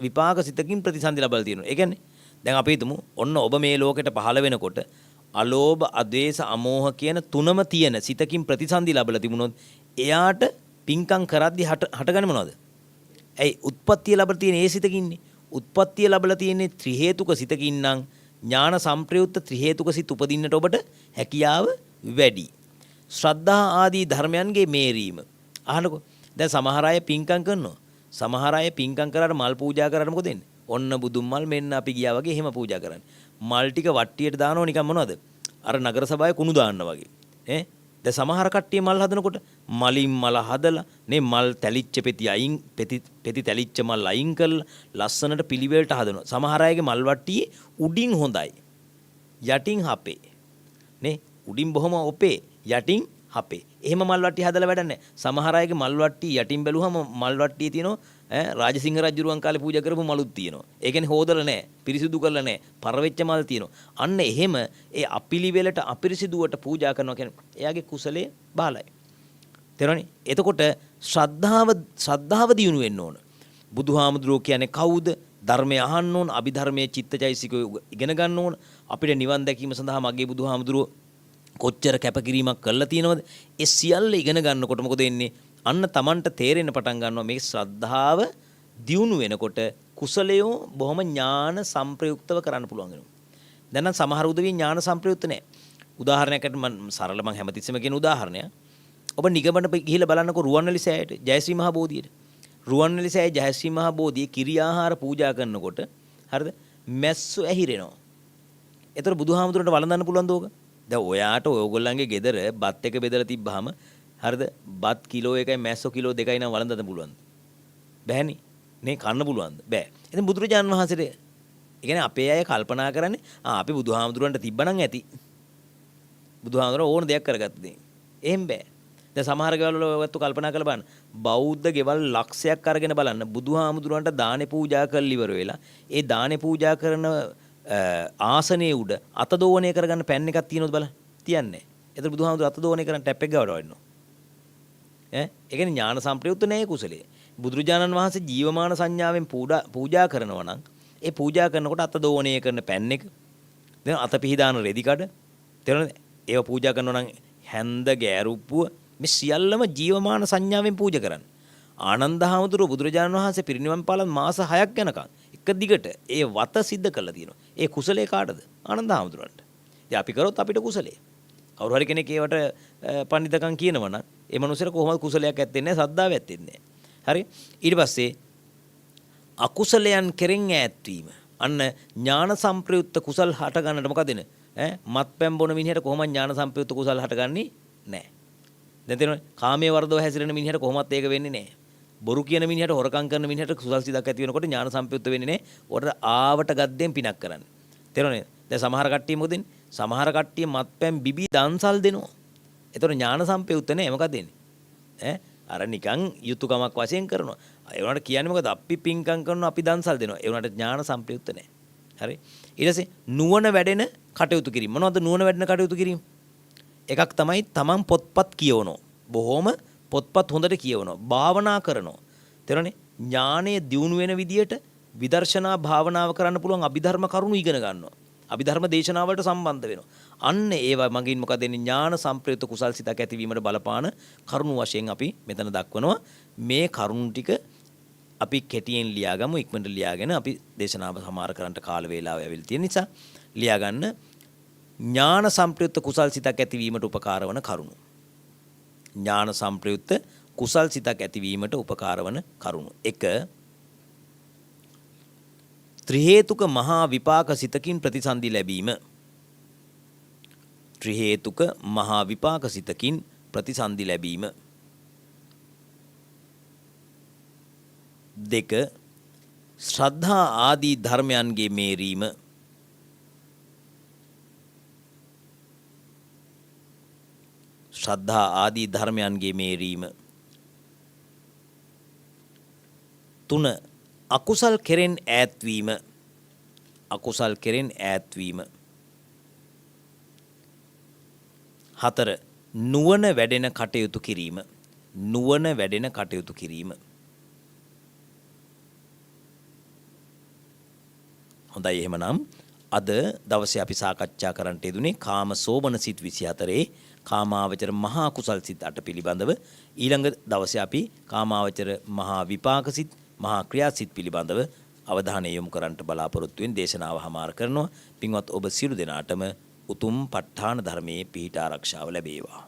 විපාක සිතකින් ප්‍රතිසන්දි ලබලා තියෙනවා. ඒ කියන්නේ දැන් අපි හිතමු ඔන්න ඔබ මේ ලෝකෙට පහළ වෙනකොට අලෝභ, අද්වේෂ, අමෝහ කියන තුනම තියෙන සිතකින් ප්‍රතිසන්දි ලැබලා තිබුණොත් එයාට පින්කම් කරද්දි හටගන්නේ මොනවද? ඇයි උත්පත්තිය ලැබලා තියෙන ඒ සිතකින්නේ? උත්පත්තිය ලැබලා තියෙන්නේ ත්‍රි හේතුක සිතකින් නම් ඥාන සම්ප්‍රයුක්ත ත්‍රි හේතුක සිත උපදින්නට ඔබට හැකියාව වැඩි. ශ්‍රද්ධා ආදී ධර්මයන්ගේ මේරීම. අහනකො දැන් සමහර අය පින්කම් කරනවා. සමහර අය පින්කම් කරාට මල් පූජා කරාට මොකද වෙන්නේ? ඔන්න බුදුන් මල් මෙන්න අපි ගියා වගේ එහෙම පූජා කරන්නේ. මල් ටික වට්ටියට දානවා නිකන් මොනවද? අර නගර සභාවේ කුණු දාන්න වගේ. දැන් සමහර කට්ටිය මල් හදනකොට මලින් මල හදලා නේ මල් තැලිච්ච පෙති තැලිච්ච මල් අයින් කරලා ලස්සනට පිළිවෙලට හදනවා. සමහර අයගේ මල් වට්ටියේ උඩින් හොඳයි. යටින් හපේ. නේ උඩින් බොහොම ඔපේ යටින් හපේ. එහෙම මල් වට්ටිය හදලා වැඩක් නැහැ. සමහර අයගේ මල් වට්ටිය යටින් බැලුවම මල් වට්ටියේ තියෙනවා රාජසිංහ රජුරුවන් කාලේ පූජා කරපු මලුත් තියෙනවා. ඒ කියන්නේ හොදලා නැහැ, පිරිසිදු කරලා නැහැ, පරවෙච්ච මල් තියෙනවා. අන්න එහෙම ඒ අපිලිවෙලට අපිරිසිදුවට පූජා කරනවා කියන්නේ එයාගේ කුසලයේ බාලයි. තේරෙනවනේ? එතකොට ශ්‍රද්ධාව දියුණු වෙන්න ඕන. බුදුහාමුදුරුවෝ කියන්නේ කවුද? ධර්මය අහන්න ඕන, අභිධර්මයේ චිත්තචෛසිකය ඉගෙන ගන්න ඕන. අපිට නිවන් දැකීම සඳහා මගේ බුදුහාමුදුරුවෝ කොච්චර කැපකිරීමක් කළා තියෙනවද? ඒ සියල්ල ඉගෙන ගන්නකොට මොකද වෙන්නේ? අන්න Tamanට තේරෙන්න පටන් ගන්නවා මේ ශ්‍රද්ධාව දියුණු වෙනකොට කුසලයෝ බොහොම ඥාන සංප්‍රයුක්තව කරන්න පුළුවන් වෙනවා. දැන් නම් සමහර උදවිය ඥාන සංප්‍රයුක්ත නැහැ. උදාහරණයකට මම සරල මම හැමතිස්සෙම කියන උදාහරණයක්. ඔබ නිගමන ගිහිල්ලා බලන්නකෝ රුවන්වැලි සෑයට ජයශ්‍රී මහ බෝධියට. රුවන්වැලි සෑයේ ජයශ්‍රී මහ බෝධියේ කිරි ආහාර පූජා කරනකොට හරිද මැස්සෝ ඇහිරෙනවා. ඒතර බුදුහාමුදුරන්ට වළඳන්න පුළුවන්ද ඕක? දැන් ඔයාට ඔයගොල්ලන්ගේ ගෙදර බත් එක බෙදලා තිබ්බහම හරිද බත් කිලෝ එකයි මැස්සෝ කිලෝ දෙකයි නම් වළඳන්න පුළුවන්ද? බෑනේ. නේ කන්න පුළුවන්ද? බෑ. ඉතින් බුදුරජාණන් වහන්සේට ඒ කියන්නේ අපේ අය කල්පනා කරන්නේ අපි බුදුහාමුදුරන්ට තිබ්බනම් ඇති. බුදුහාමුදුරන් ඕන දෙයක් කරගත්ත දේ. එහෙම බෑ. දැන් සමහර ගෙවල් වල ඔයත් කල්පනා කරලා බලන්න. බෞද්ධ ගෙවල් ලක්ෂයක් අරගෙන බලන්න බුදුහාමුදුරන්ට දානේ පූජා කරලා ඉවර වෙලා ඒ දානේ පූජා කරන ආසනයේ උඩ අත දෝවණය කරගන්න පෑන් එකක් තියෙනවද බලන්න. තියන්නේ. ඒතර බුදුහාමුදුර අත දෝවණය කරන් ටැප් එක ගාවට වඩනවා. ඒ කියන්නේ ඥාන සම්ප්‍රයුක්ත නැහැ කුසලයේ. බුදුරජාණන් වහන්සේ ජීවමාන සංඥාවෙන් පූජා කරනවා නම් ඒ පූජා කරනකොට අත දෝවණය කරන පෑන් එක දැන් අත පිහිදාන රෙදි කඩ තේරෙනවද? ඒව පූජා කරනවා නම් හැන්ද ගෑරුප්පුව මේ සියල්ලම ජීවමාන සංඥාවෙන් පූජා කරන්න. ආනන්ද හාමුදුරුවෝ බුදුරජාණන් වහන්සේ පිරිනිවන් පාලන් මාස 6ක් යනකම් එක දිගට ඒ වත සිද්ධ කළා තියෙනවා. ඒ කුසලයේ කාටද? ආනන්ද හාමුදුරන්ට. ඉතින් අපි කරොත් අපිට කුසලයේ. කවුරු හරි කෙනෙක් ඒවට පඬිතකම් කියනවා නම් ඒ මනුස්සයාට කොහොමද කුසලයක් ඇත්තේ නැහැ, සද්ධාව ඇත්තේ නැහැ. හරි? ඊට පස්සේ අකුසලයන් කෙරෙන් ඈත්වීම. අන්න ඥාන සංප්‍රයුක්ත කුසල් හට ගන්නට මොකද වෙන්නේ? මත්පැන් බොන මිනිහට කොහොමද ඥාන සංප්‍රයුක්ත කුසල් හටගන්නේ? නැහැ. දැන් තේරෙනවද? කාමයේ වර්ධව හැසිරෙන මිනිහට කොහොමත් ඒක වෙන්නේ නැහැ. බොරු කියන මිනිහට හොරකම් කරන මිනිහට කුසල් සිතක් ඇති වෙනකොට ඥාන සංප්‍රයුක්ත වෙන්නේ නැහැ. උඩට ආවට ගද්දෙන් පිනක් කරන්නේ. තේරෙනවද? දැන් සමහර කට්ටිය මොකද දෙන්නේ? සමහර කට්ටිය මත්පැන් බිබී දන්සල් දෙනවා. ඒතකොට ඥාන සංප්‍රයුක්ත නැහැ. මොකද දෙන්නේ? අර නිකන් යුතුයකමක් වශයෙන් කරනවා. ඒ වුණාට කියන්නේ මොකද? අපි පින්කම් කරනවා, අපි දන්සල් දෙනවා. ඒ වුණාට ඥාන සංප්‍රයුක්ත නැහැ. හරි? ඊට පස්සේ නුවණ වැඩෙන කටයුතු කිරීම. මොනවද නුවණ වැඩෙන කටයුතු කිරීම? එකක් තමයි තමන් පොත්පත් කියවනවා. බොහොම පොත්පත් හොඳට කියවනවා. භාවනා කරනවා. තේරෙන්නේ? ඥානය දියුණු වෙන විදියට විදර්ශනා භාවනාව කරන්න පුළුවන් අභිධර්ම කරුණු ඉගෙන ගන්නවා. අභිධර්ම දේශනාවලට සම්බන්ධ වෙනවා. අන්න ඒවා මගින් මොකද වෙන්නේ? ඥාන සංප්‍රයුක්ත කුසල් සිතක් ඇතිවීමට බලපාන කරුණු වශයෙන් අපි මෙතන දක්වනවා. මේ කරුණු ටික අපි කෙටියෙන් ලියාගමු. ඉක්මනට ලියාගෙන අපි දේශනාව සමාර කරන්නට කාල වේලාව ඇවිල්ලා තියෙන නිසා ලියා ගන්න. ඥාන සංප්‍රයුක්ත කුසල් සිතක් ඇතිවීමට උපකාර වන කරුණු. ඥාන සංප්‍රයුක්ත කුසල් සිතක් ඇතිවීමට උපකාර වන කරුණු. 1. ත්‍රි හේතුක මහා විපාක සිතකින් ප්‍රතිසන්දි ලැබීම. ත්‍රි හේතුක මහා විපාක සිතකින් ප්‍රතිසන්දි ලැබීම. 2. ශ්‍රද්ධා ආදී ධර්මයන්ගේ මේරීම. ශ්‍රද්ධා ආදී ධර්මයන්ගේ මේරීම. 3. අකුසල් කෙරෙන් ඈත්වීම. අකුසල් කෙරෙන් ඈත්වීම. 4. නුවණ වැඩෙන කටයුතු කිරීම. නුවණ වැඩෙන කටයුතු කිරීම. හොඳයි එහෙමනම් අද දවසේ අපි සාකච්ඡා කරන්නට යෙදුනේ කාම සෝබන සිත් 24 කාමාවචර මහා කුසල් සිත් 8 පිළිබඳව. ඊළඟ දවසේ අපි කාමාවචර මහා විපාක සිත් මහා ක්‍රියා සිත් පිළිබඳව අවධානය යොමු කරන්නට බලාපොරොත්තු වෙන දේශනාව හමාර කරනවා. පින්වත් ඔබ සියලු දෙනාටම උතුම් ප ဋ ාණ ධර්මයේ පිහිට ආරක්ෂාව ලැබේවා.